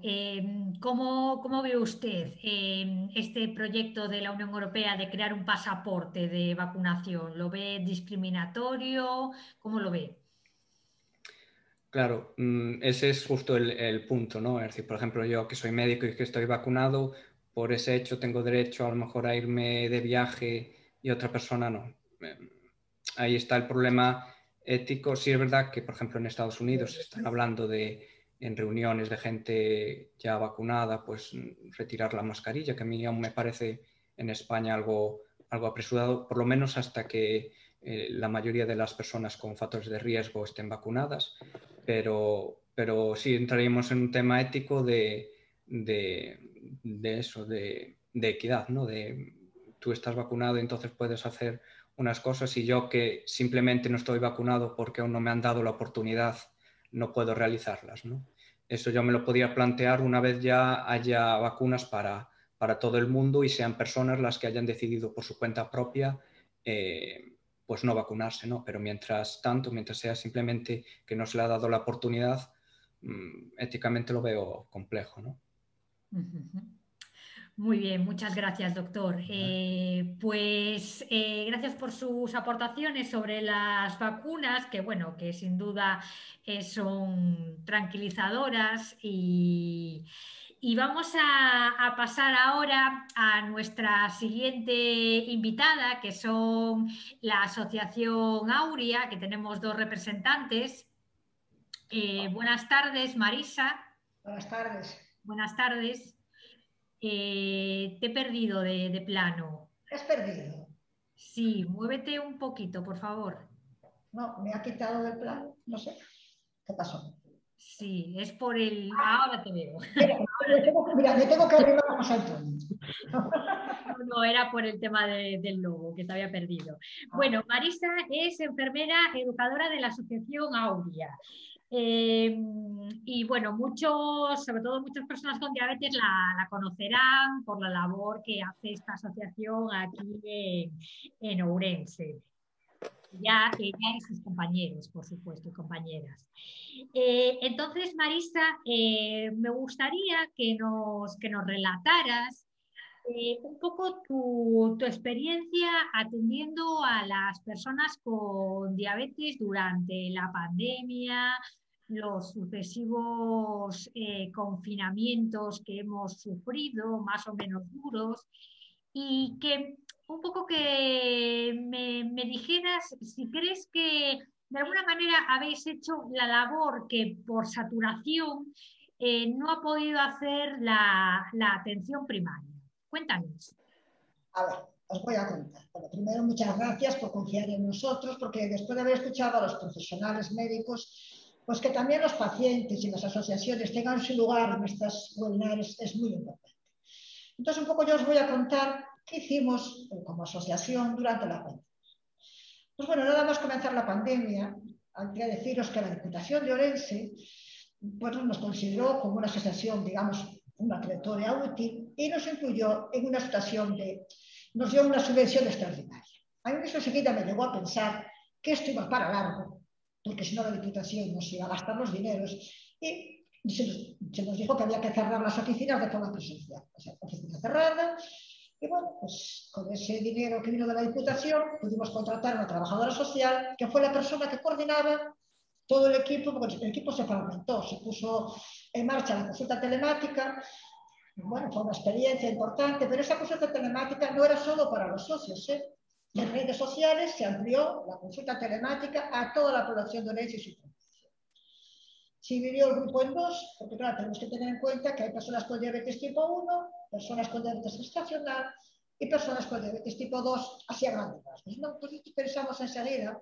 ¿cómo ve usted este proyecto de la Unión Europea de crear un pasaporte de vacunación? ¿Lo ve discriminatorio? ¿Cómo lo ve? Claro, ese es justo el punto, ¿no? Es decir, por ejemplo, yo que soy médico y que estoy vacunado, por ese hecho tengo derecho a lo mejor a irme de viaje y otra persona no. Ahí está el problema ético. Sí es verdad que, por ejemplo, en Estados Unidos se están hablando en reuniones de gente ya vacunada, pues retirar la mascarilla, que a mí aún me parece en España algo apresurado, por lo menos hasta que la mayoría de las personas con factores de riesgo estén vacunadas. Pero sí entraríamos en un tema ético de eso, de equidad, ¿no? De tú estás vacunado y entonces puedes hacer unas cosas, y yo que simplemente no estoy vacunado porque aún no me han dado la oportunidad no puedo realizarlas, ¿no? eso yo me lo podría plantear una vez ya haya vacunas para todo el mundo y sean personas las que hayan decidido por su cuenta propia pues no vacunarse, ¿no? Pero mientras tanto, mientras sea simplemente que no se le ha dado la oportunidad, éticamente lo veo complejo, ¿no? Muy bien, muchas gracias, doctor. Gracias por sus aportaciones sobre las vacunas, que bueno, que sin duda son tranquilizadoras y vamos a pasar ahora a nuestra siguiente invitada, que son la Asociación Auria, que tenemos dos representantes. Buenas tardes, Marisa. Buenas tardes. Buenas tardes. Te he perdido de plano. ¿Has perdido? Sí, muévete un poquito, por favor. No, me ha quitado del plano, no sé. ¿Qué pasó? Sí, es por el... Ahora te veo. Mira, me tengo que arrimar más alto. No, era por el tema del logo, que te había perdido. Bueno, Marisa es enfermera educadora de la Asociación Auria. Y bueno, sobre todo muchas personas con diabetes la conocerán por la labor que hace esta asociación aquí en Ourense. Ella y sus compañeros, por supuesto, y compañeras. Entonces, Marisa, me gustaría que nos relataras un poco tu experiencia atendiendo a las personas con diabetes durante la pandemia, los sucesivos confinamientos que hemos sufrido, más o menos duros, y que un poco que me dijeras si crees que de alguna manera habéis hecho la labor que por saturación no ha podido hacer la atención primaria. Cuéntanos. A ver, os voy a contar. Bueno, primero, muchas gracias por confiar en nosotros, porque después de haber escuchado a los profesionales médicos, pues que también los pacientes y las asociaciones tengan su lugar en estas webinars es muy importante. Entonces, un poco yo os voy a contar qué hicimos como asociación durante la pandemia. Pues bueno, nada más comenzar la pandemia, hay que deciros que la Diputación de Ourense pues, nos consideró como una asociación, digamos, una trayectoria útil y nos incluyó en una situación nos dio una subvención extraordinaria. A mí eso enseguida me llegó a pensar que esto iba para largo, porque si no la Diputación nos iba a gastar los dineros y se nos dijo que había que cerrar las oficinas de forma presencial, o sea, oficina cerrada. Y bueno, pues con ese dinero que vino de la Diputación pudimos contratar a una trabajadora social que fue la persona que coordinaba todo el equipo, porque el equipo se fragmentó, se puso en marcha la consulta telemática. Bueno, fue una experiencia importante, pero esa consulta telemática no era solo para los socios, ¿eh? En redes sociales se amplió la consulta telemática a toda la población de Ourense y su provincia. Se dividió el grupo en dos, porque claro, tenemos que tener en cuenta que hay personas con diabetes tipo 1, personas con diabetes gestacional y personas con diabetes tipo 2, así a grandes rasgos. Entonces pensamos enseguida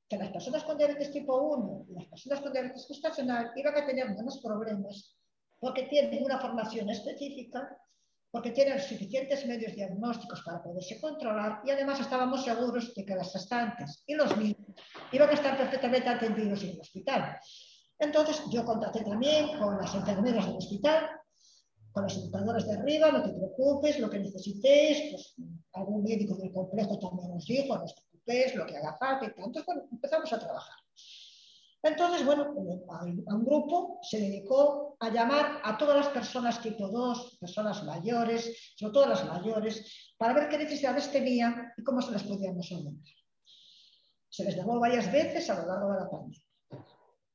que las personas con diabetes tipo 1 y las personas con diabetes gestacional iban a tener menos problemas porque tienen una formación específica, porque tienen suficientes medios diagnósticos para poderse controlar y además estábamos seguros de que las gestantes y los niños iban a estar perfectamente atendidos en el hospital. Entonces yo contacté también con las enfermeras del hospital, con los educadores de arriba, no te preocupes, lo que necesitéis, pues algún médico del complejo también nos dijo, no os preocupéis, lo que haga falta y tal. Entonces, bueno, empezamos a trabajar. Entonces, bueno, a un grupo se dedicó a llamar a todas las personas tipo 2, personas mayores, sobre todo las mayores, para ver qué necesidades tenían y cómo se las podíamos orientar. Se les llamó varias veces a lo largo de la pandemia.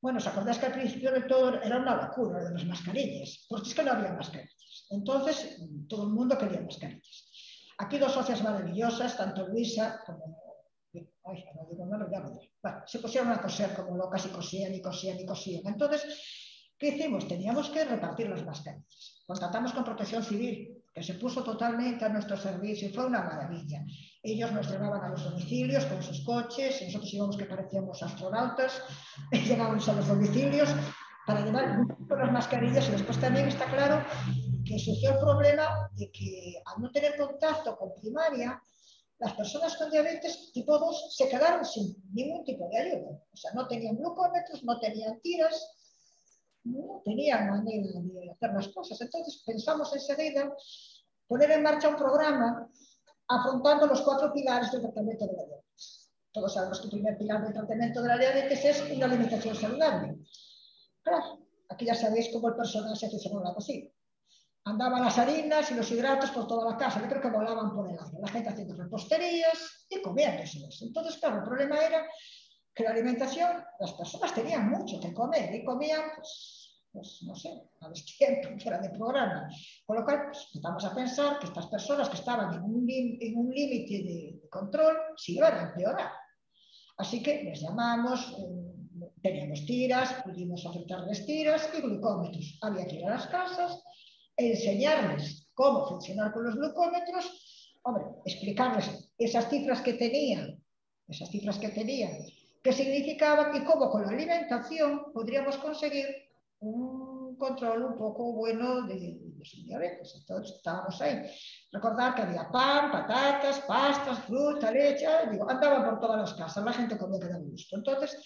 Bueno, ¿os acordáis que al principio de todo era una locura de las mascarillas? Porque es que no había mascarillas. Entonces, todo el mundo quería mascarillas. Aquí dos socias maravillosas, tanto Luisa como... Ay, no digo, no lo llamo. Bueno, se pusieron a coser como locas y cosían y cosían y cosían. Entonces, ¿qué hicimos? Teníamos que repartir las mascarillas. Contratamos con Protección Civil, que se puso totalmente a nuestro servicio y fue una maravilla. Ellos nos llevaban a los domicilios con sus coches, y nosotros íbamos que parecíamos astronautas, llegábamos a los domicilios para llevar las mascarillas y después también está claro que surgió el problema de que al no tener contacto con primaria, las personas con diabetes tipo 2 se quedaron sin ningún tipo de ayuda. O sea, no tenían glucómetros, no tenían tiras. no tenían manera de hacer las cosas. Entonces pensamos enseguida poner en marcha un programa afrontando los 4 pilares del tratamiento de la diabetes. Todos sabemos que el primer pilar del tratamiento de la diabetes es una alimentación saludable. Claro, aquí ya sabéis cómo el personal se aficionó a la cocina. Andaban las harinas y los hidratos por toda la casa. Yo creo que volaban por el aire. La gente haciendo reposterías y comiéndoselas. Entonces, claro, el problema era que la alimentación, las personas tenían mucho que comer y comían, pues no sé, a destiempo, que era de programa. Con lo cual, pues, empezamos a pensar que estas personas que estaban en un límite de control se iban a empeorar. Así que les llamamos, teníamos tiras, pudimos ofrecerles tiras y glucómetros. Había que ir a las casas, enseñarles cómo funcionar con los glucómetros, hombre, explicarles esas cifras que tenían, qué significaban y cómo con la alimentación podríamos conseguir un control un poco bueno de su diabetes. Entonces estábamos ahí. Recordar que había pan, patatas, pastas, fruta, leche, digo, andaban por todas las casas, la gente comía que daba gusto. Entonces,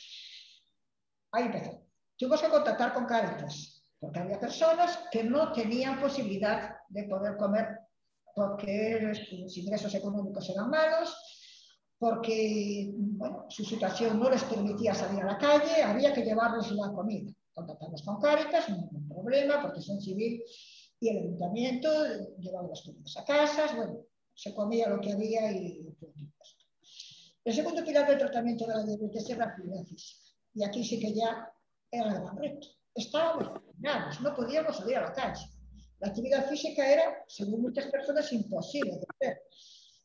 ahí empezó. Tuvimos que contactar con Cáritas, porque había personas que no tenían posibilidad de poder comer porque sus ingresos económicos eran malos, porque bueno, su situación no les permitía salir a la calle, había que llevarles la comida. Contactamos con Cáritas, no hay ningún problema, Protección Civil y el ayuntamiento llevaban las comidas a casas, bueno, se comía lo que había y el segundo pilar del tratamiento de la diabetes es la actividad física. Y aquí sí que ya era el gran reto. Estábamos confinados, no podíamos salir a la calle. La actividad física era, según muchas personas, imposible de hacer.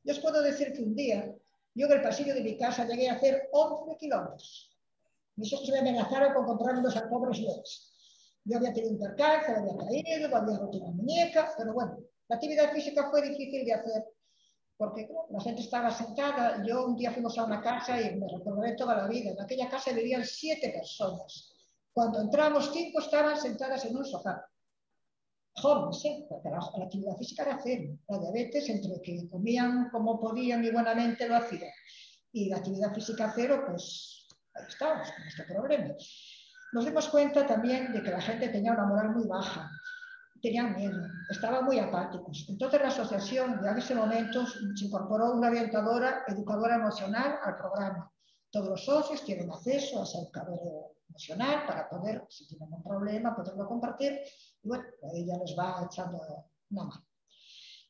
Yo os puedo decir que un día, yo en el pasillo de mi casa llegué a hacer 11 kilómetros. Mis hijos me amenazaron con comprarme los pobres leves. Yo había tenido un percance, había caído, había roto una muñeca, pero bueno, la actividad física fue difícil de hacer porque la gente estaba sentada. Yo un día fuimos a una casa y me recordaré toda la vida. En aquella casa vivían 7 personas. Cuando entramos, 5 estaban sentadas en un sofá. Jóvenes, porque la actividad física era cero. La diabetes, entre que comían como podían y buenamente lo hacían, y la actividad física cero, pues ahí estábamos con este problema. Nos dimos cuenta también de que la gente tenía una moral muy baja. Tenían miedo, estaban muy apáticos. Entonces la asociación ya en ese momento se incorporó una orientadora, educadora emocional al programa. Todos los socios tienen acceso a ese educador emocional para poder, si tienen un problema, poderlo compartir y bueno, ella les va echando una mano.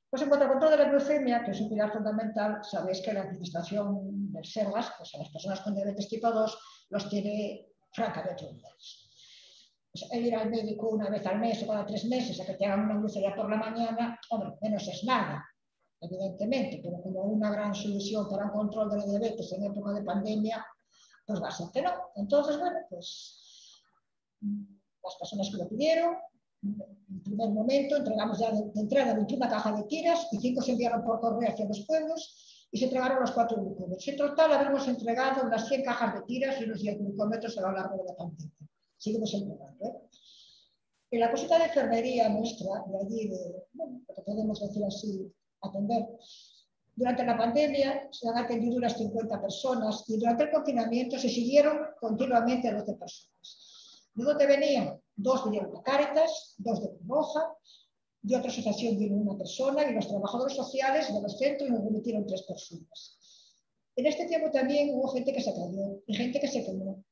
Pues en cuanto al control de la glucemia, que es un pilar fundamental, sabéis que la administración del SERGAS, pues a las personas con diabetes tipo 2, los tiene francamente olvidados. El ir al médico una vez al mes o cada 3 meses a que te hagan una glucemia por la mañana, hombre, menos es nada, evidentemente, pero como una gran solución para un control de la diabetes en época de pandemia, pues va a ser que no. Entonces, bueno, pues las personas que lo pidieron, en primer momento entregamos ya de entrada 21 cajas de tiras y 5 se enviaron por correo hacia los pueblos y se entregaron los 4 glucómetros. En total habremos entregado unas 100 cajas de tiras y unos 10 glucómetros a lo largo de la pandemia. Seguimos entregando. En la cosita de enfermería nuestra, de allí, bueno, lo que podemos decir así, atender, durante la pandemia se han atendido unas 50 personas y durante el confinamiento se siguieron continuamente 12 personas. ¿De dónde venían? 2 vinieron de Cáritas, 2 de Cruz Roja, de otra asociación vino una persona y los trabajadores sociales de los centros nos remitieron 3 personas. En este tiempo también hubo gente que se cayó y gente que se quemó.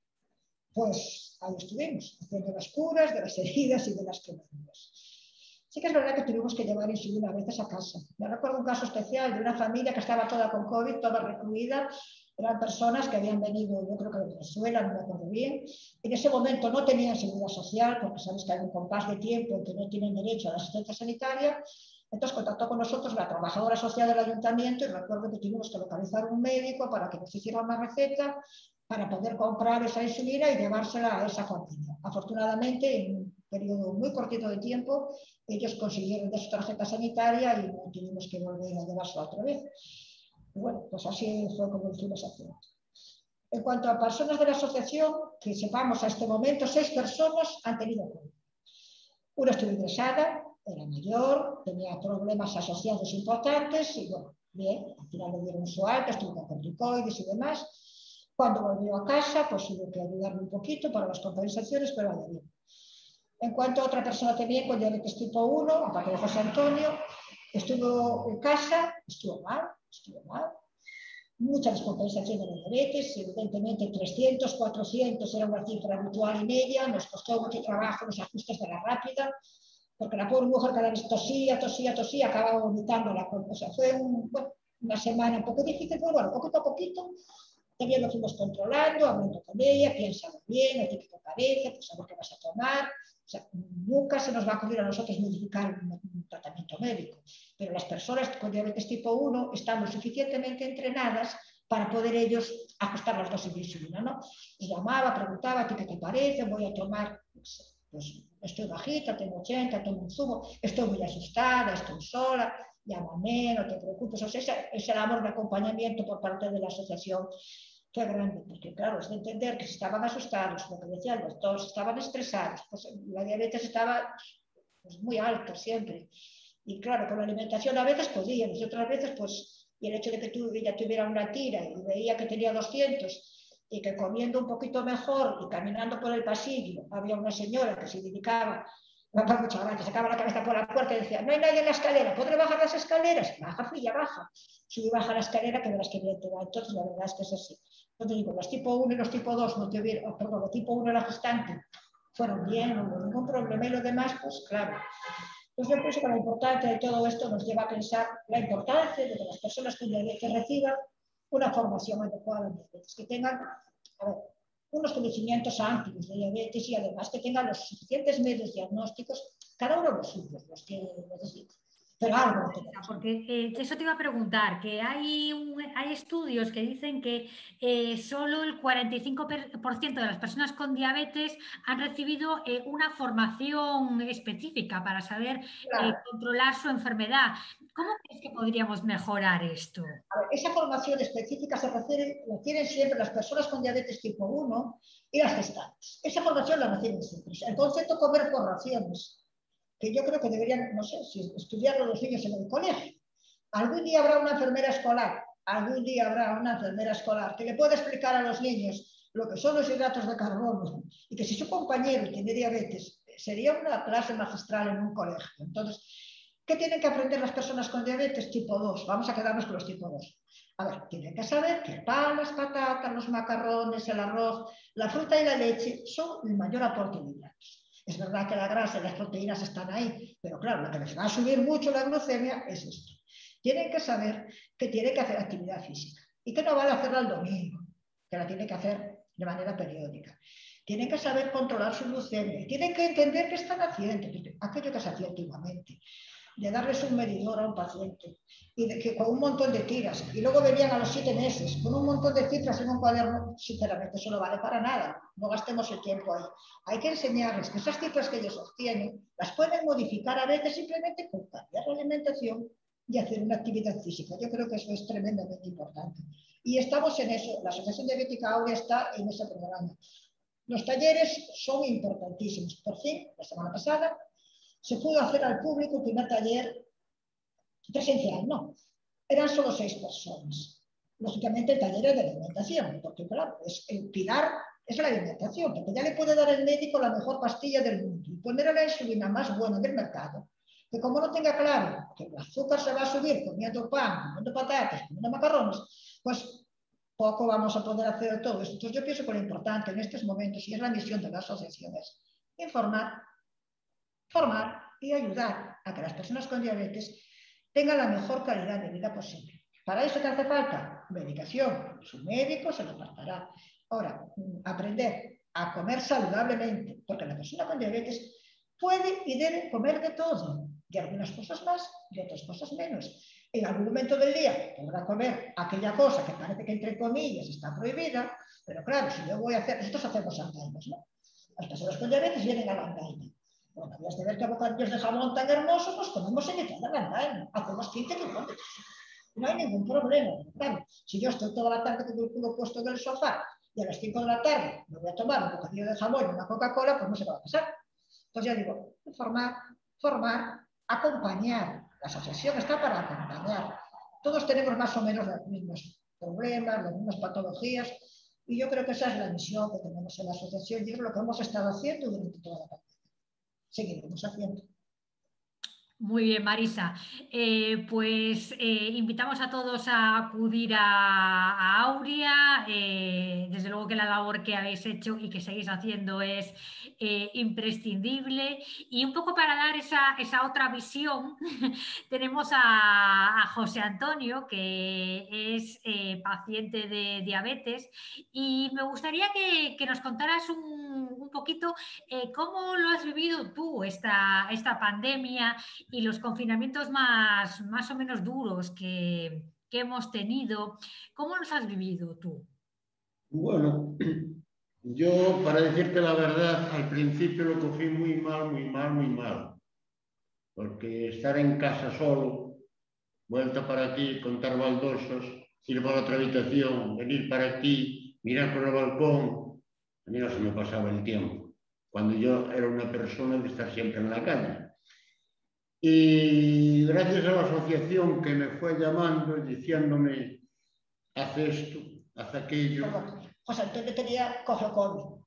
Pues ahí estuvimos, haciendo las curas de las heridas y de las quemaduras. Sí que es verdad que tuvimos que llevar insulina a veces a casa. Me recuerdo un caso especial de una familia que estaba toda con COVID, toda recluida. Eran personas que habían venido, yo creo que de Venezuela, no me acuerdo bien. En ese momento no tenían seguridad social, porque sabéis que hay un compás de tiempo en que no tienen derecho a la asistencia sanitaria. Entonces contactó con nosotros la trabajadora social del ayuntamiento y recuerdo que tuvimos que localizar un médico para que nos hiciera una receta para poder comprar esa insulina y llevársela a esa familia. Afortunadamente, en un periodo muy cortito de tiempo, ellos consiguieron de su tarjeta sanitaria y no tuvimos que volver a llevársela otra vez. Y bueno, pues así fue como hicimos haciendo. En cuanto a personas de la asociación, que sepamos a este momento, 6 personas han tenido COVID. Una estuvo ingresada, era mayor, tenía problemas asociados importantes y bueno, bien, al final le dieron su alta, estuvo con corticoides y demás. Cuando volvió a casa, pues hubo que ayudarle un poquito para las compensaciones, pero vaya bien. En cuanto a otra persona también con diabetes tipo 1, aparte de José Antonio, estuvo en casa, estuvo mal. Mucha descompensación de la diabetes, evidentemente 300, 400 era una cifra habitual en ella, nos costó mucho trabajo los ajustes de la rápida, porque la pobre mujer cada vez tosía, acababa vomitando la cosa. O sea, fue una semana un poco difícil, pero bueno, poquito a poquito también lo fuimos controlando, hablando con ella, piénsalo bien, a ti que te parece, pues a ver qué vas a tomar. O sea, nunca se nos va a ocurrir a nosotros modificar un tratamiento médico, pero las personas con diabetes tipo 1 están lo suficientemente entrenadas para poder ellos ajustar las dosis de insulina, ¿no? Y llamaba, preguntaba, ¿a ti qué te parece? Voy a tomar, pues estoy bajita, tengo 80, tomo un zumo, estoy muy asustada, estoy sola, llámame, no te preocupes. O sea, ese labor de acompañamiento por parte de la asociación fue grande, porque claro, es de entender que si estaban asustados, lo que decía el doctor, si estaban estresados, pues la diabetes estaba pues, muy alta siempre. Y claro, con la alimentación a veces podían, y otras veces pues, y el hecho de que ella tuviera una tira y veía que tenía 200 y que comiendo un poquito mejor y caminando por el pasillo, había una señora que se dedicaba, muchas gracias, sacaba la cabeza por la puerta y decía, no hay nadie en la escalera, ¿podré bajar las escaleras? Baja, filla, baja. Sube y baja la escalera que verás que bien te va. Entonces la verdad es que es así. Entonces digo, los tipo 1 y los tipo 2 no tuvieron, perdón, los tipo 1 la gestante fueron bien, no hubo ningún problema, y lo demás, pues claro. Entonces yo pienso que la importancia de todo esto nos lleva a pensar la importancia de que las personas con diabetes reciban una formación adecuada en diabetes, que tengan, a ver, unos conocimientos amplios de diabetes y además que tengan los suficientes medios diagnósticos, cada uno los suyos, los que necesitan. Pero algo porque eso te iba a preguntar, que hay estudios que dicen que solo el 45% de las personas con diabetes han recibido una formación específica para saber controlar su enfermedad. ¿Cómo crees que podríamos mejorar esto? A ver, esa formación específica se refieren siempre las personas con diabetes tipo 1 y las gestantes. Esa formación la reciben siempre. El concepto comer por raciones, que yo creo que deberían, no sé, si estudiarlo los niños en el colegio. Algún día habrá una enfermera escolar, que le pueda explicar a los niños lo que son los hidratos de carbono y que si su compañero tiene diabetes, sería una clase magistral en un colegio. Entonces, ¿qué tienen que aprender las personas con diabetes tipo 2? Vamos a quedarnos con los tipo 2. A ver, tienen que saber que el pan, las patatas, los macarrones, el arroz, la fruta y la leche son el mayor aporte de hidratos. Es verdad que la grasa y las proteínas están ahí, pero claro, lo que les va a subir mucho la glucemia es esto. Tienen que saber que tienen que hacer actividad física y que no van a hacerla el domingo, que la tienen que hacer de manera periódica. Tienen que saber controlar su glucemia y tienen que entender qué están haciendo, aquello que se hacía antiguamente, de darles un medidor a un paciente y de que con un montón de tiras, y luego venían a los 7 meses con un montón de cifras en un cuaderno. Sinceramente eso no vale para nada, no gastemos el tiempo ahí. Hay que enseñarles que esas cifras que ellos obtienen las pueden modificar a veces simplemente con cambiar la alimentación y hacer una actividad física. Yo creo que eso es tremendamente importante y estamos en eso. La Asociación Diabética Áurea está en ese programa. Los talleres son importantísimos. Por fin, la semana pasada se pudo hacer al público el primer taller presencial, no. Eran solo 6 personas. Lógicamente el taller es de alimentación, porque claro, el pilar es la alimentación, porque ya le puede dar el médico la mejor pastilla del mundo y poner a la insulina más buena del mercado, que como no tenga claro que el azúcar se va a subir comiendo pan, comiendo patatas, comiendo macarrones, pues poco vamos a poder hacer todo esto. Entonces yo pienso que lo importante en estos momentos, y es la misión de la asociación, es informar, formar y ayudar a que las personas con diabetes tengan la mejor calidad de vida posible. Para eso te hace falta medicación, su médico se lo tratará. Ahora, aprender a comer saludablemente, porque la persona con diabetes puede y debe comer de todo, de algunas cosas más, de otras cosas menos. En algún momento del día podrá comer aquella cosa que parece que entre comillas está prohibida, pero claro, si yo voy a hacer, nosotros hacemos andainas, ¿no? Las personas con diabetes vienen a la andaina. Bueno, habías de ver qué bocadillos de jamón tan hermosos, pues comemos en mitad de la andaina, hacemos 15 kilómetros. No hay ningún problema. Claro, si yo estoy toda la tarde con el culo puesto en el sofá y a las 5 de la tarde me voy a tomar un bocadillo de jamón y una Coca-Cola, pues no se va a pasar. Entonces ya digo, formar, acompañar. La asociación está para acompañar. Todos tenemos más o menos los mismos problemas, las mismas patologías, y yo creo que esa es la misión que tenemos en la asociación y es lo que hemos estado haciendo durante toda la pandemia. seguiremos haciendo. Muy bien, Marisa. Pues invitamos a todos a acudir a Aurea. Desde luego que la labor que habéis hecho y que seguís haciendo es imprescindible. Y un poco para dar esa otra visión, tenemos a José Antonio, que es paciente de diabetes, y me gustaría que nos contaras un poquito cómo lo has vivido tú, esta pandemia y los confinamientos más o menos duros que hemos tenido. ¿Cómo los has vivido tú? Bueno, yo, para decirte la verdad, al principio lo cogí muy mal, muy mal, muy mal. Porque estar en casa solo, vuelta para aquí, contar baldosos, ir para otra habitación, venir para aquí, mirar por el balcón, a mí no se me pasaba el tiempo. Cuando yo era una persona de estar siempre en la calle. Y gracias a la asociación que me fue llamando y diciéndome, haz esto, haz aquello. José Antonio cogió COVID.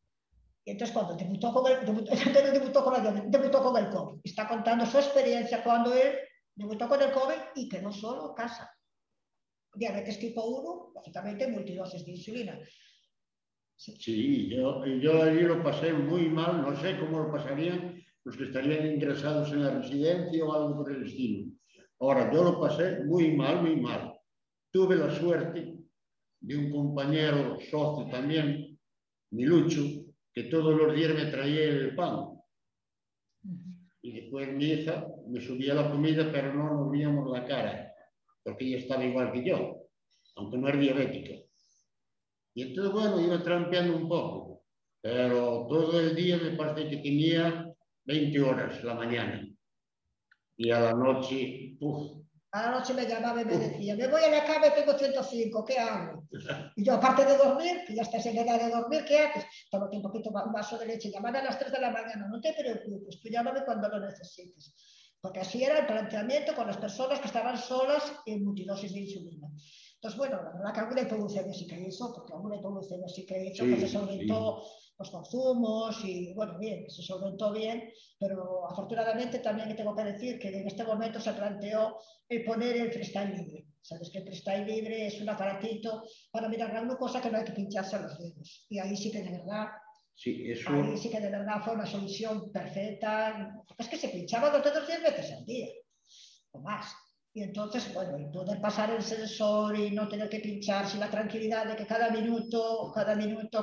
Y entonces cuando debutó con el COVID, está contando su experiencia cuando él debutó con el COVID y quedó solo en casa. Diabetes tipo 1, lógicamente multidosis de insulina. Sí, yo allí lo pasé muy mal, no sé cómo lo pasarían los que estarían ingresados en la residencia o algo por el estilo. Ahora, yo lo pasé muy mal, muy mal. Tuve la suerte de un compañero socio también, Milucho, que todos los días me traía el pan. Y después mi hija me subía la comida, pero no nos veíamos la cara, porque ella estaba igual que yo, aunque no era diabética. Y entonces, bueno, iba trampeando un poco, pero todo el día me parece que tenía 20 horas la mañana. Y a la noche, A la noche me llamaba y me decía, me voy a la cama y tengo 105, ¿qué hago? Y yo, aparte de dormir, que ya estás en edad de dormir, ¿qué haces? Tómate un poquito, un vaso de leche, llámame a las 3 de la mañana, no te preocupes, tú llámame cuando lo necesites. Porque así era el planteamiento con las personas que estaban solas en multidosis de insulina. Entonces, bueno, la verdad que alguna hipoglucemia sí que hizo, porque alguna hipoglucemia sí que hizo, sí, que se solventó los consumos y, bueno, bien, se solventó bien, pero afortunadamente también tengo que decir que en este momento se planteó el poner el freestyle libre. Sabes que el freestyle libre es un aparatito para mirar la glucosa que no hay que pincharse a los dedos. Y ahí sí que de verdad... Sí, eso... Ahí sí que de verdad fue una solución perfecta. Es que se pinchaba los dedos 10 veces al día, o más. Y entonces, bueno, el poder pasar el sensor y no tener que pincharse, la tranquilidad de que cada minuto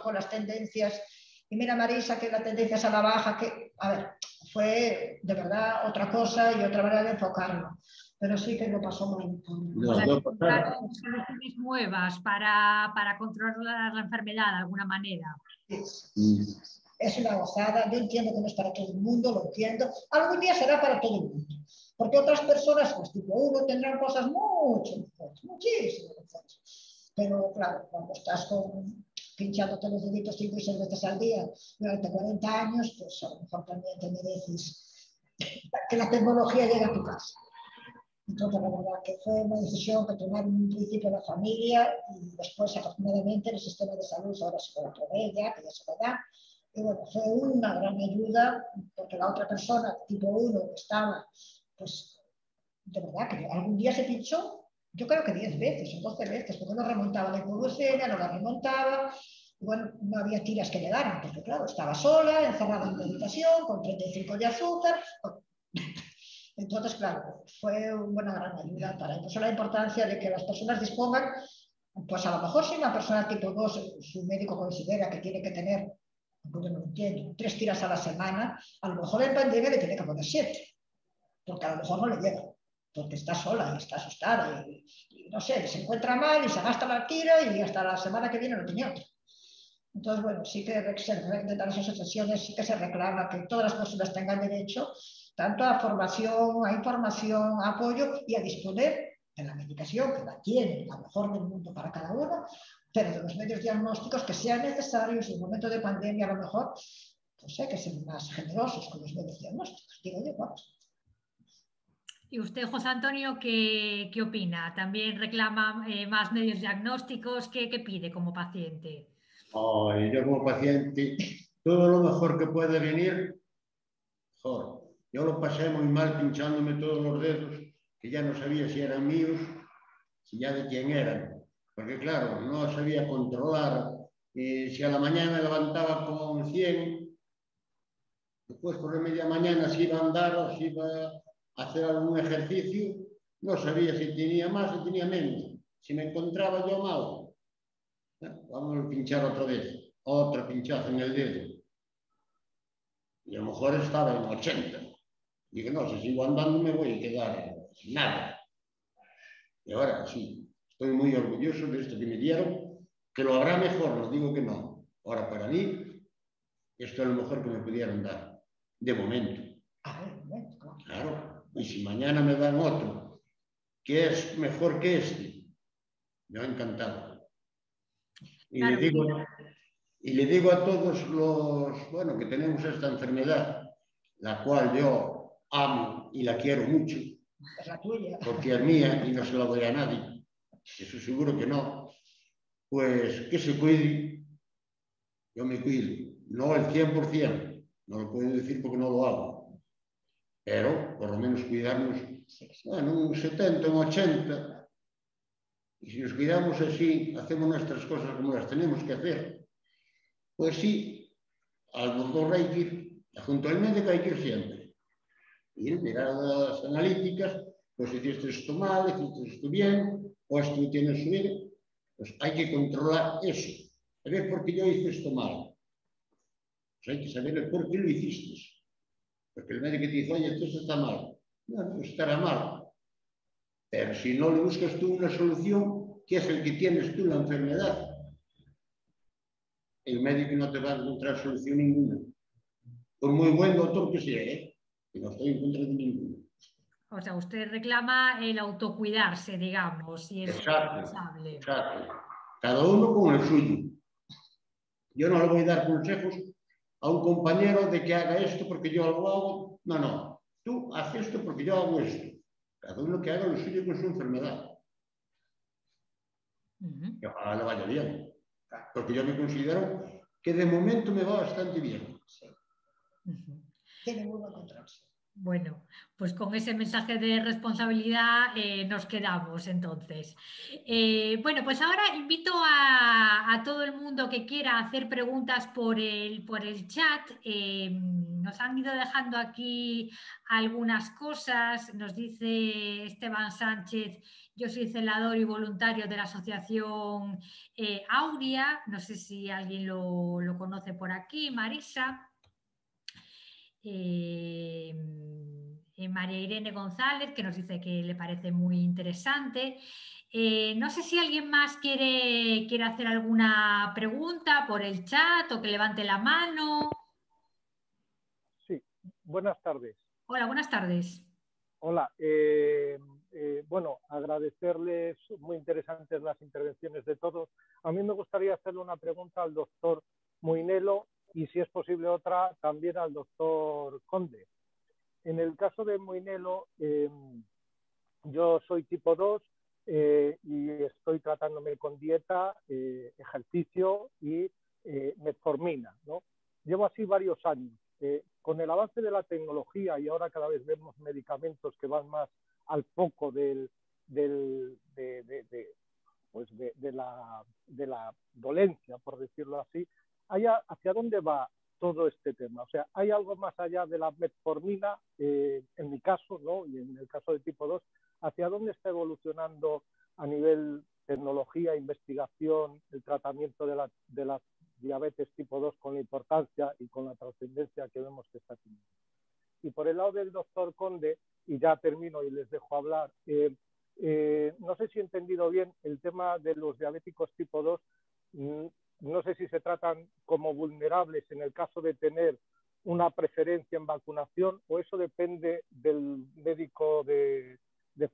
con las tendencias. Y mira, Marisa, que la tendencia es a la baja, que, a ver, fue de verdad otra cosa y otra manera de enfocarlo. Pero sí que lo pasó mal. Soluciones nuevas para controlar la enfermedad de alguna manera. Es una gozada, yo entiendo que no es para todo el mundo, lo entiendo. Algún día será para todo el mundo. Porque otras personas, pues tipo 1, tendrán cosas mucho mejores, muchísimo mejores. Pero claro, cuando estás pinchándote los deditos 5 y 6 veces al día durante 40 años, pues a lo mejor también te mereces que la tecnología llegue a tu casa. Entonces, la verdad que fue una decisión que tomaron en un principio la familia y después, afortunadamente, el sistema de salud ahora se lo provee ya, que ya se lo da. Y bueno, fue una gran ayuda porque la otra persona, tipo 1, que estaba, pues, de verdad, que algún día se pinchó, yo creo que 10 veces o 12 veces, porque no remontaba la hipoglucemia, no la remontaba. Y bueno, no había tiras que le daran, porque claro, estaba sola, encerrada en la habitación, con 35 de azúcar. Entonces, claro, fue una gran ayuda para eso. La importancia de que las personas dispongan, pues a lo mejor si una persona tipo 2, su médico considera que tiene que tener, yo no lo entiendo, 3 tiras a la semana, a lo mejor en pandemia le tiene que poner 7, porque a lo mejor no le llega, porque está sola y está asustada y no sé, se encuentra mal y se gasta la tira y hasta la semana que viene no tiene otra. Entonces, bueno, sí que de las asociaciones sí que se reclama que todas las personas tengan derecho tanto a formación, a información, a apoyo y a disponer de la medicación que la tiene, la mejor del mundo para cada uno, pero de los medios diagnósticos que sean necesarios en un momento de pandemia, a lo mejor, pues hay que ser más generosos con los medios diagnósticos, digo yo, vamos. ¿Y usted, José Antonio, qué opina? ¿También reclama más medios diagnósticos? ¿Qué pide como paciente? Yo como paciente, todo lo mejor que puede venir, mejor. Yo lo pasé muy mal pinchándome todos los dedos, que ya no sabía si eran míos, si ya de quién eran. Porque claro, no sabía controlar. Si a la mañana me levantaba con 100, después por la media mañana si iba a andar o si iba a hacer algún ejercicio, no sabía si tenía más o tenía menos. Si me encontraba yo mal, vamos a pinchar otra vez, otra pinchazo en el dedo. Y a lo mejor estaba en 80. Digo, no, si sigo andando me voy a quedar sin nada. Y ahora sí, estoy muy orgulloso de esto que me dieron, que lo habrá mejor, no digo que no. Ahora, para mí, esto es lo mejor que me pudieron dar, de momento. Claro, y si mañana me dan otro, que es mejor que este, yo encantado. Y claro, le digo a todos los, bueno, que tenemos esta enfermedad, la cual yo amo y la quiero mucho, Es la tuya. porque es mía y no se la doy a nadie, eso seguro que no, pues que se cuide, yo me cuido, no el 100%, no lo puedo decir porque no lo hago, pero por lo menos cuidarnos, bueno, un 70, un 80, y si nos cuidamos así, hacemos nuestras cosas como las tenemos que hacer, pues sí, al doctor hay que ir, junto al médico hay que ir siempre. Ir, mirar las analíticas, pues si hiciste esto mal, hiciste esto bien, o esto tienes subido, pues hay que controlar eso. A ver por qué yo hice esto mal. Pues hay que saber el por qué lo hiciste. Porque el médico te dice, oye, esto está mal. No, estará mal. Pero si no le buscas tú una solución, que es el que tienes tú la enfermedad, el médico no te va a encontrar solución ninguna. Por muy buen doctor que sea, que no estoy en contra de ninguno. o sea, usted reclama el autocuidarse, digamos, y es responsable. Exacto. Cada uno con el suyo. Yo no le voy a dar consejos a un compañero de que haga esto porque yo lo hago. No, no. Tú haz esto porque yo hago esto. Cada uno que haga lo suyo con su enfermedad. Que ojalá le vaya bien. Porque yo me considero que de momento me va bastante bien. Sí. Tiene muy buen control. Bueno, pues con ese mensaje de responsabilidad nos quedamos entonces. Bueno, pues ahora invito a todo el mundo que quiera hacer preguntas por el chat. Nos han ido dejando aquí algunas cosas. Nos dice Esteban Sánchez, yo soy celador y voluntario de la asociación Aurea. No sé si alguien lo conoce por aquí, Marisa. María Irene González, que nos dice que le parece muy interesante. No sé si alguien más quiere hacer alguna pregunta por el chat o que levante la mano. Sí, buenas tardes. Hola, buenas tardes. Hola, bueno, agradecerles, muy interesantes las intervenciones de todos. A mí me gustaría hacerle una pregunta al doctor Muinelo y, si es posible, otra también al doctor Conde. En el caso de Muinelo, yo soy tipo 2 y estoy tratándome con dieta, ejercicio y metformina, ¿no? Llevo así varios años. Con el avance de la tecnología y ahora cada vez vemos medicamentos que van más al foco de la dolencia, por decirlo así, ¿hacia dónde va todo este tema? O sea, ¿hay algo más allá de la metformina, en mi caso, ¿no? Y en el caso de tipo 2, ¿hacia dónde está evolucionando a nivel tecnología, investigación, el tratamiento de la diabetes tipo 2 con la importancia y con la trascendencia que vemos que está teniendo? Y por el lado del doctor Conde, y ya termino y les dejo hablar, no sé si he entendido bien el tema de los diabéticos tipo 2, no sé si se tratan como vulnerables en el caso de tener una preferencia en vacunación, o eso depende del médico de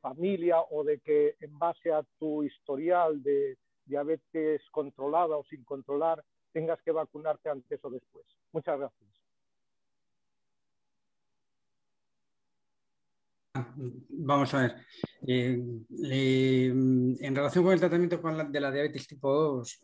familia, o de que en base a tu historial de diabetes controlada o sin controlar tengas que vacunarte antes o después. Muchas gracias. Vamos a ver. En relación con el tratamiento de la diabetes tipo 2,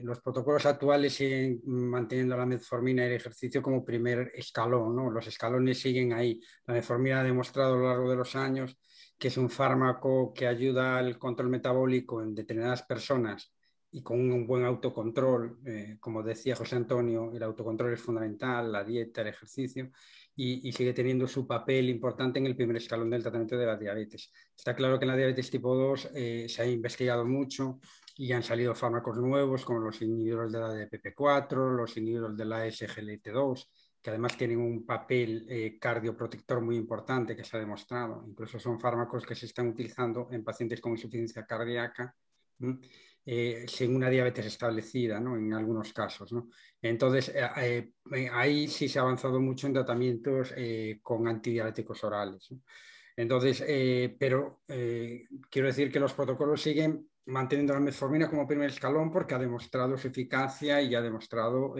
los protocolos actuales siguen manteniendo la metformina y el ejercicio como primer escalón, ¿no? Los escalones siguen ahí. La metformina ha demostrado a lo largo de los años que es un fármaco que ayuda al control metabólico en determinadas personas y con un buen autocontrol. Como decía José Antonio, el autocontrol es fundamental, la dieta, el ejercicio, y sigue teniendo su papel importante en el primer escalón del tratamiento de la diabetes. Está claro que en la diabetes tipo 2 se ha investigado mucho y han salido fármacos nuevos como los inhibidores de la DPP4, los inhibidores de la SGLT2, que además tienen un papel cardioprotector muy importante que se ha demostrado. Incluso son fármacos que se están utilizando en pacientes con insuficiencia cardíaca, sin una diabetes establecida, ¿no? En algunos casos, ¿no? Entonces, ahí sí se ha avanzado mucho en tratamientos con antidiabéticos orales, ¿no? Entonces, pero quiero decir que los protocolos siguen manteniendo la metformina como primer escalón porque ha demostrado su eficacia y ha demostrado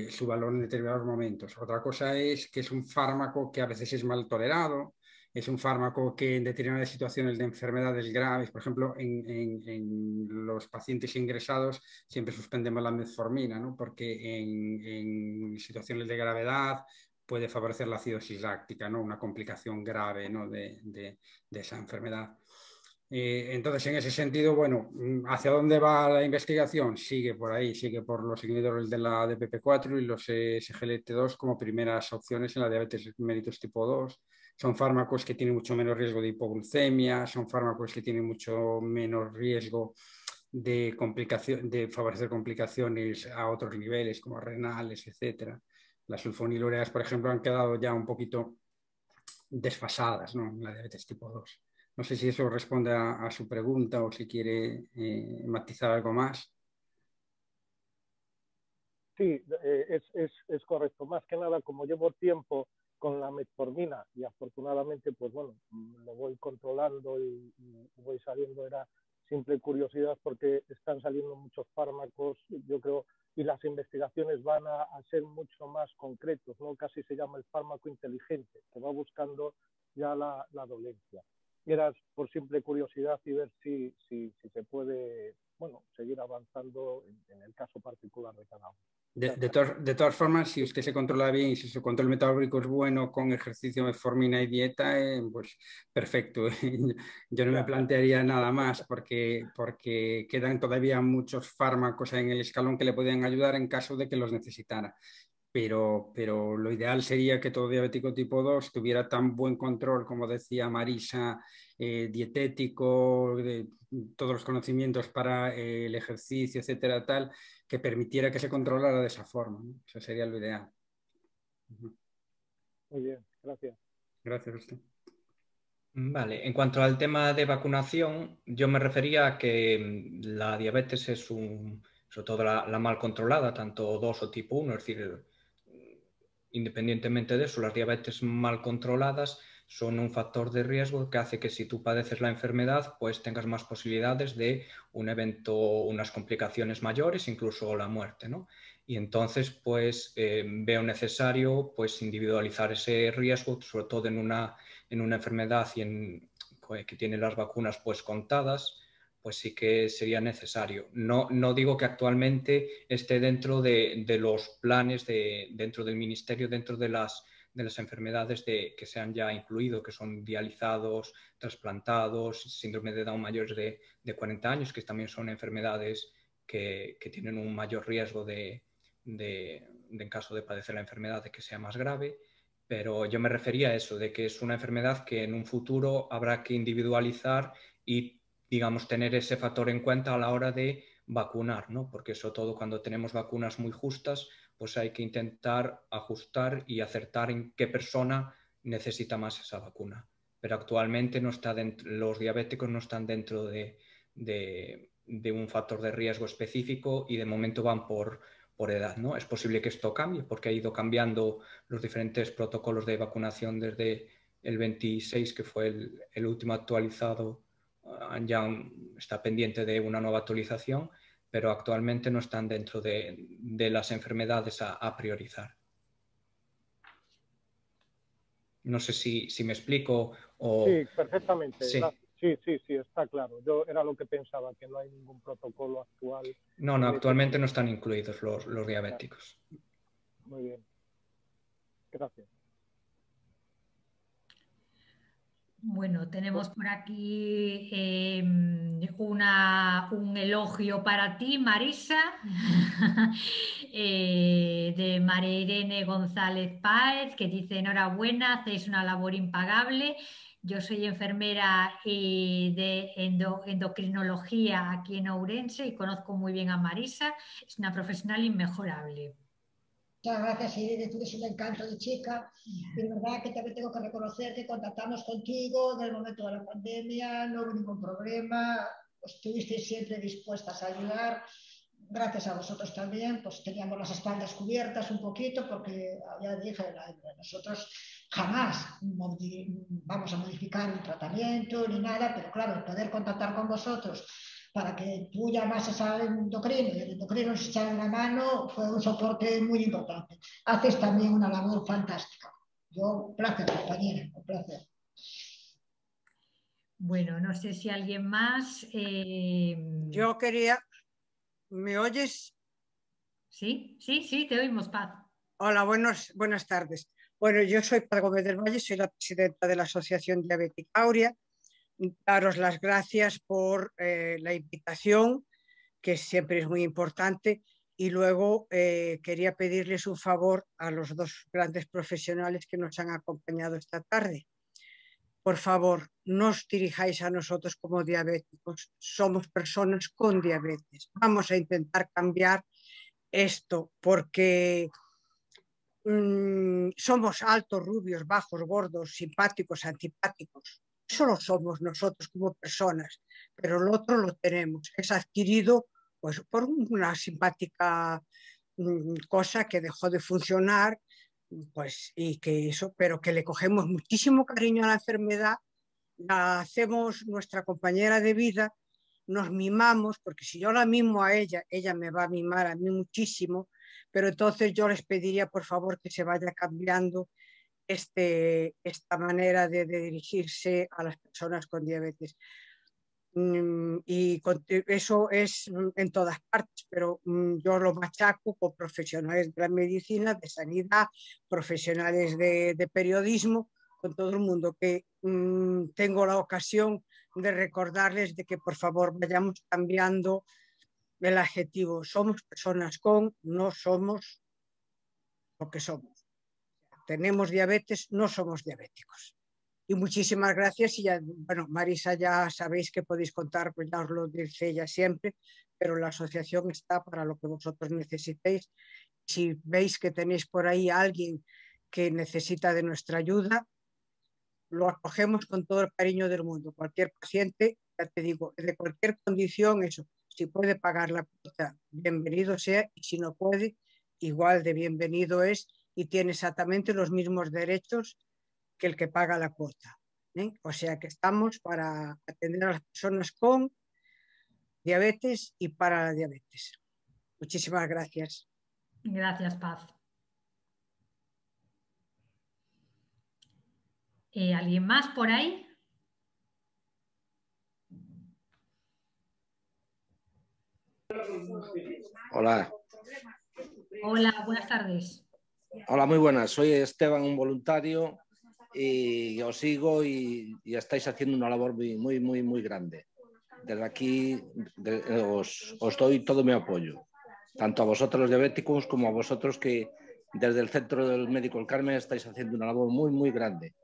su valor en determinados momentos. Otra cosa es que es un fármaco que a veces es mal tolerado, es un fármaco que en determinadas situaciones de enfermedades graves, por ejemplo, en los pacientes ingresados siempre suspendemos la metformina, ¿no? Porque en situaciones de gravedad puede favorecer la acidosis láctica, ¿no? Una complicación grave, ¿no? de esa enfermedad. Entonces, en ese sentido, bueno, ¿hacia dónde va la investigación? Sigue por ahí, sigue por los inhibidores de la DPP4 y los SGLT2 como primeras opciones en la diabetes mellitus tipo 2. Son fármacos que tienen mucho menos riesgo de hipoglucemia, son fármacos que tienen mucho menos riesgo de favorecer complicaciones a otros niveles como renales, etcétera. Las sulfonilureas, por ejemplo, han quedado ya un poquito desfasadas, ¿no? En la diabetes tipo 2. No sé si eso responde a su pregunta o si quiere matizar algo más. Sí, es correcto. Más que nada, como llevo tiempo con la metformina y afortunadamente, pues bueno, lo voy controlando y voy saliendo, era simple curiosidad porque están saliendo muchos fármacos, yo creo, y las investigaciones van a ser mucho más concretos, ¿no? Casi se llama el fármaco inteligente, que va buscando ya la dolencia. Y era por simple curiosidad y ver si se puede, bueno, seguir avanzando en el caso particular de cada uno. De todas formas, si usted se controla bien y si su control metabólico es bueno con ejercicio, metformina y dieta, pues perfecto. Yo no me plantearía nada más porque quedan todavía muchos fármacos en el escalón que le podrían ayudar en caso de que los necesitara. Pero lo ideal sería que todo diabético tipo 2 tuviera tan buen control, como decía Marisa, dietético, de todos los conocimientos para el ejercicio, etcétera, tal, que permitiera que se controlara de esa forma, ¿no? Eso sería lo ideal. Muy bien, gracias. Gracias a usted. Vale, en cuanto al tema de vacunación, yo me refería a que la diabetes es sobre todo la mal controlada, tanto 2 o tipo 1, es decir, independientemente de eso, las diabetes mal controladas son un factor de riesgo que hace que si tú padeces la enfermedad, pues tengas más posibilidades de un evento, unas complicaciones mayores, incluso la muerte, ¿no? Y entonces, pues veo necesario pues individualizar ese riesgo, sobre todo en una enfermedad que tiene las vacunas pues contadas, pues sí que sería necesario. No digo que actualmente esté dentro de los planes dentro del ministerio, dentro de las enfermedades que se han ya incluido, que son dializados, trasplantados, síndrome de Down mayores de 40 años, que también son enfermedades que tienen un mayor riesgo en caso de padecer la enfermedad, de que sea más grave. Pero yo me refería a eso, de que es una enfermedad que en un futuro habrá que individualizar y, digamos, tener ese factor en cuenta a la hora de vacunar, ¿no? Porque sobre todo cuando tenemos vacunas muy justas, pues hay que intentar ajustar y acertar en qué persona necesita más esa vacuna. Pero actualmente no está los diabéticos no están dentro de un factor de riesgo específico y de momento van por edad, ¿no? Es posible que esto cambie porque ha ido cambiando los diferentes protocolos de vacunación desde el 26, que fue el último actualizado, ya está pendiente de una nueva actualización, pero actualmente no están dentro de las enfermedades a priorizar. No sé si me explico o... Sí, perfectamente. Sí. Sí, está claro. Yo era lo que pensaba, que no hay ningún protocolo actual. No, actualmente no están incluidos los diabéticos. Muy bien. Gracias. Bueno, tenemos por aquí un elogio para ti, Marisa, de María Irene González Páez, que dice: enhorabuena, hacéis una labor impagable. Yo soy enfermera de endocrinología aquí en Ourense y conozco muy bien a Marisa, es una profesional inmejorable. Muchas gracias, Irene, tú eres un encanto de chica. Y de verdad que también tengo que reconocer que contactamos contigo en el momento de la pandemia, no hubo ningún problema, estuvisteis siempre dispuestas a ayudar. Gracias a vosotros también, pues teníamos las espaldas cubiertas un poquito porque ya dije, nosotros jamás vamos a modificar un tratamiento ni nada, pero claro, el poder contactar con vosotros para que tú llamases al endocrino y el endocrino nos echara una mano fue un soporte muy importante. Haces también una labor fantástica. Un placer, compañera, un placer. Bueno, no sé si alguien más... Yo quería... ¿Me oyes? Sí, te oímos, Paz. Hola, buenas tardes. Bueno, yo soy Paz Gómez del Valle, soy la presidenta de la Asociación Diabética Aurea. Daros las gracias por la invitación, que siempre es muy importante. Y luego quería pedirles un favor a los dos grandes profesionales que nos han acompañado esta tarde. Por favor, no os dirijáis a nosotros como diabéticos, somos personas con diabetes. Vamos a intentar cambiar esto porque somos altos, rubios, bajos, gordos, simpáticos, antipáticos. Eso lo somos nosotros como personas, pero lo otro lo tenemos. Es adquirido pues, por una simpática cosa que dejó de funcionar, pues, y que eso, pero que le cogemos muchísimo cariño a la enfermedad, la hacemos nuestra compañera de vida, nos mimamos, porque si yo la mimo a ella, ella me va a mimar a mí muchísimo, pero entonces yo les pediría por favor que se vaya cambiando esta manera de dirigirse a las personas con diabetes. Y eso es en todas partes, pero yo lo machaco con profesionales de la medicina, de sanidad, profesionales de periodismo, con todo el mundo, que tengo la ocasión de recordarles de que por favor vayamos cambiando el adjetivo. Somos personas con, no somos lo que somos. Tenemos diabetes, no somos diabéticos. Y muchísimas gracias. Y ya, bueno, Marisa, ya sabéis que podéis contar, pues ya os lo dice ella siempre, pero la asociación está para lo que vosotros necesitéis. Si veis que tenéis por ahí a alguien que necesita de nuestra ayuda, lo acogemos con todo el cariño del mundo. Cualquier paciente, ya te digo, de cualquier condición, eso, si puede pagar la cuota, bienvenido sea, y si no puede, igual de bienvenido es y tiene exactamente los mismos derechos que el que paga la cuota. O sea que estamos para atender a las personas con diabetes y para la diabetes. Muchísimas gracias. Gracias, Paz. ¿Alguien más por ahí? Hola. Hola, buenas tardes. Hola, muy buenas. Soy Esteban, un voluntario, y os sigo y estáis haciendo una labor muy grande. Desde aquí os doy todo mi apoyo, tanto a vosotros los diabéticos como a vosotros que desde el Centro del Médico El Carmen estáis haciendo una labor muy grande.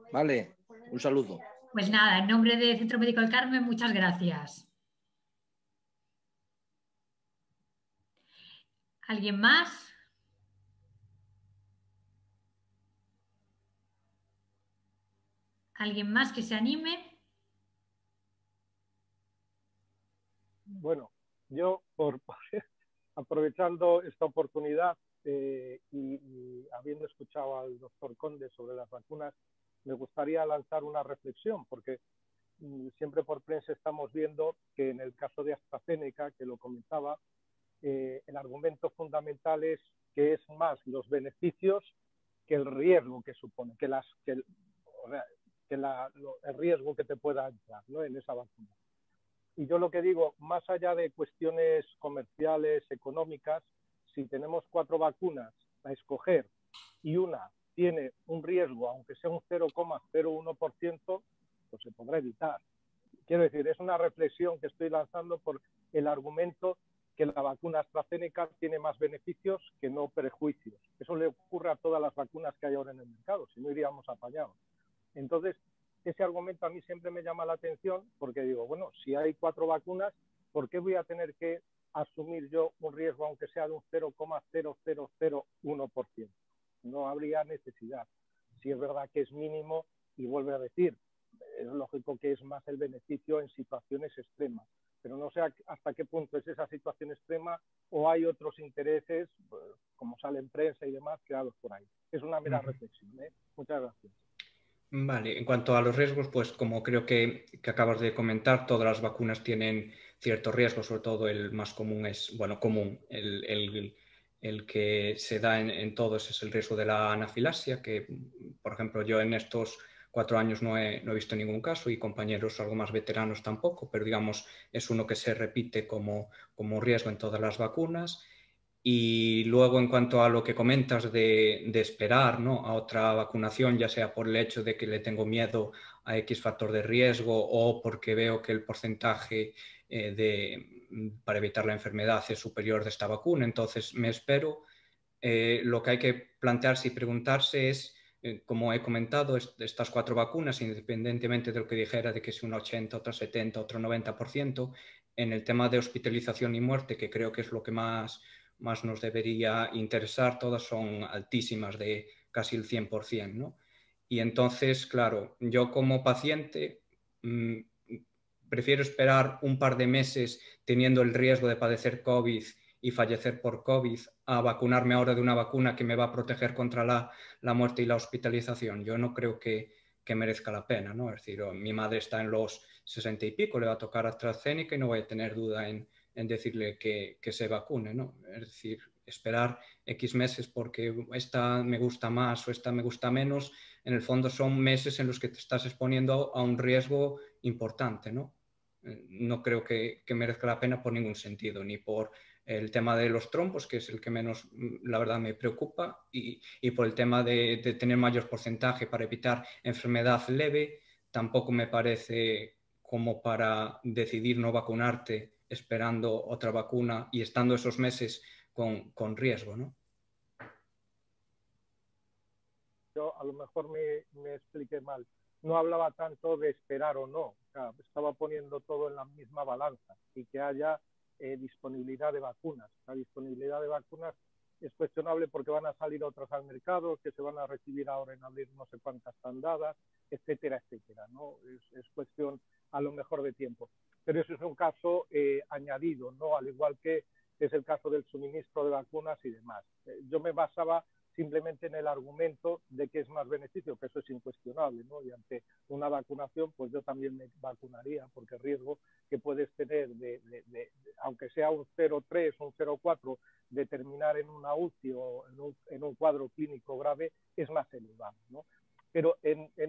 ¿Vale? Un saludo. Pues nada, en nombre del Centro Médico El Carmen, muchas gracias. ¿Alguien más? ¿Alguien más que se anime? Bueno, yo aprovechando esta oportunidad y habiendo escuchado al doctor Conde sobre las vacunas, me gustaría lanzar una reflexión, porque siempre por prensa estamos viendo que en el caso de AstraZeneca, que lo comentaba, el argumento fundamental es que es más los beneficios el riesgo que supone, el riesgo que te pueda entrar, ¿no?, en esa vacuna. Y yo lo que digo, más allá de cuestiones comerciales, económicas, si tenemos 4 vacunas a escoger y una tiene un riesgo, aunque sea un 0,01%, pues se podrá evitar. Quiero decir, es una reflexión que estoy lanzando por el argumento que la vacuna AstraZeneca tiene más beneficios que no perjuicios. Eso le ocurre a todas las vacunas que hay ahora en el mercado, si no iríamos apañados. Entonces, ese argumento a mí siempre me llama la atención porque digo, bueno, si hay 4 vacunas, ¿por qué voy a tener que asumir yo un riesgo aunque sea de un 0,0001%? No habría necesidad. Si es verdad que es mínimo, y vuelvo a decir, es lógico que es más el beneficio en situaciones extremas, pero no sé hasta qué punto es esa situación extrema o hay otros intereses, como sale en prensa y demás, creados por ahí. Es una mera reflexión, ¿eh? Muchas gracias. Vale, en cuanto a los riesgos, pues como creo que acabas de comentar, todas las vacunas tienen ciertos riesgos, sobre todo el más común es, bueno, común, el que se da en todos es el riesgo de la anafilaxia, que por ejemplo yo en estos 4 años no he visto ningún caso y compañeros algo más veteranos tampoco, pero digamos es uno que se repite como riesgo en todas las vacunas. Y luego, en cuanto a lo que comentas de esperar, ¿no?, a otra vacunación, ya sea por el hecho de que le tengo miedo a X factor de riesgo o porque veo que el porcentaje para evitar la enfermedad es superior de esta vacuna, entonces me espero. Lo que hay que plantearse y preguntarse es, como he comentado, estas 4 vacunas, independientemente de lo que dijera de que es un 80, otro 70, otro 90%, en el tema de hospitalización y muerte, que creo que es lo que más nos debería interesar, todas son altísimas, de casi el 100%, ¿no? Y entonces, claro, yo como paciente prefiero esperar un par de meses teniendo el riesgo de padecer COVID y fallecer por COVID a vacunarme ahora de una vacuna que me va a proteger contra la muerte y la hospitalización. Yo no creo que merezca la pena, ¿no? Es decir, mi madre está en los 60 y pico, le va a tocar AstraZeneca y no voy a tener duda en decirle que se vacune, ¿no? Es decir, esperar X meses porque esta me gusta más o esta me gusta menos, en el fondo son meses en los que te estás exponiendo a un riesgo importante, ¿no? No creo que merezca la pena por ningún sentido, ni por el tema de los trombos, que es el que menos, la verdad, me preocupa, y por el tema de tener mayor porcentaje para evitar enfermedad leve, tampoco me parece como para decidir no vacunarte esperando otra vacuna y estando esos meses con riesgo, ¿no? Yo a lo mejor me expliqué mal. No hablaba tanto de esperar o no. O sea, estaba poniendo todo en la misma balanza y que haya disponibilidad de vacunas. La disponibilidad de vacunas es cuestionable porque van a salir otras al mercado, que se van a recibir ahora en abril no sé cuántas tandadas, etcétera, etcétera, ¿no? Es cuestión a lo mejor de tiempo. Pero eso es un caso añadido, ¿no? Al igual que es el caso del suministro de vacunas y demás. Yo me basaba simplemente en el argumento de que es más beneficio, que eso es incuestionable, ¿no? Y ante una vacunación, pues yo también me vacunaría, porque el riesgo que puedes tener, aunque sea un 0,3 o un 0,4, de terminar en una UCI o en un cuadro clínico grave, es más elevado, ¿no? Pero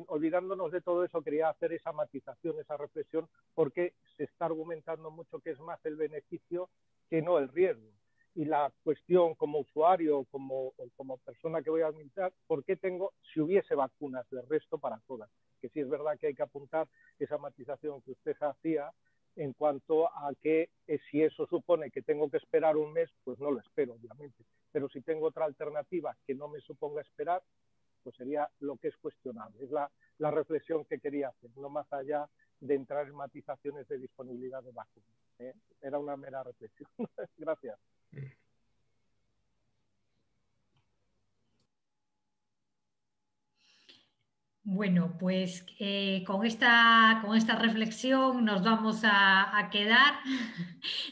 olvidándonos de todo eso, quería hacer esa matización, esa reflexión, porque se está argumentando mucho que es más el beneficio que no el riesgo. Y la cuestión como usuario o como persona que voy a administrar, ¿por qué tengo, si hubiese vacunas del resto para todas? Que sí es verdad que hay que apuntar esa matización que usted hacía en cuanto a que si eso supone que tengo que esperar un mes, pues no lo espero, obviamente. Pero si tengo otra alternativa que no me suponga esperar, pues sería lo que es cuestionable. Es la reflexión que quería hacer, no más allá de entrar en matizaciones de disponibilidad de vacunas. Era una mera reflexión. Gracias. Bueno, pues con esta reflexión nos vamos a quedar.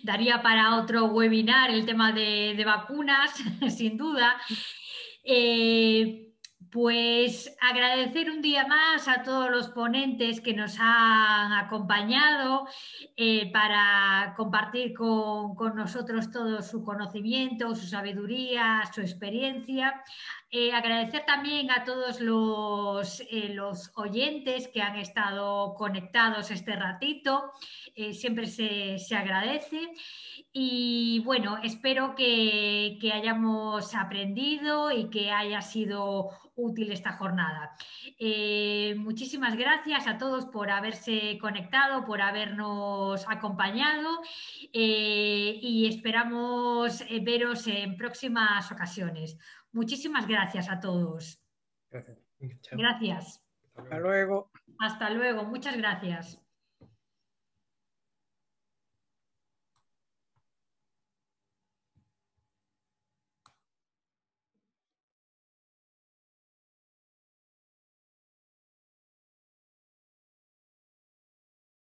Daría para otro webinar el tema de vacunas, sin duda. Pues agradecer un día más a todos los ponentes que nos han acompañado para compartir con nosotros todo su conocimiento, su sabiduría, su experiencia. Agradecer también a todos los oyentes que han estado conectados este ratito. Siempre se agradece. Y bueno, espero que hayamos aprendido y que haya sido útil esta jornada. Muchísimas gracias a todos por haberse conectado, por habernos acompañado y esperamos veros en próximas ocasiones. Muchísimas gracias a todos. Gracias. Gracias. Hasta luego. Hasta luego. Muchas gracias.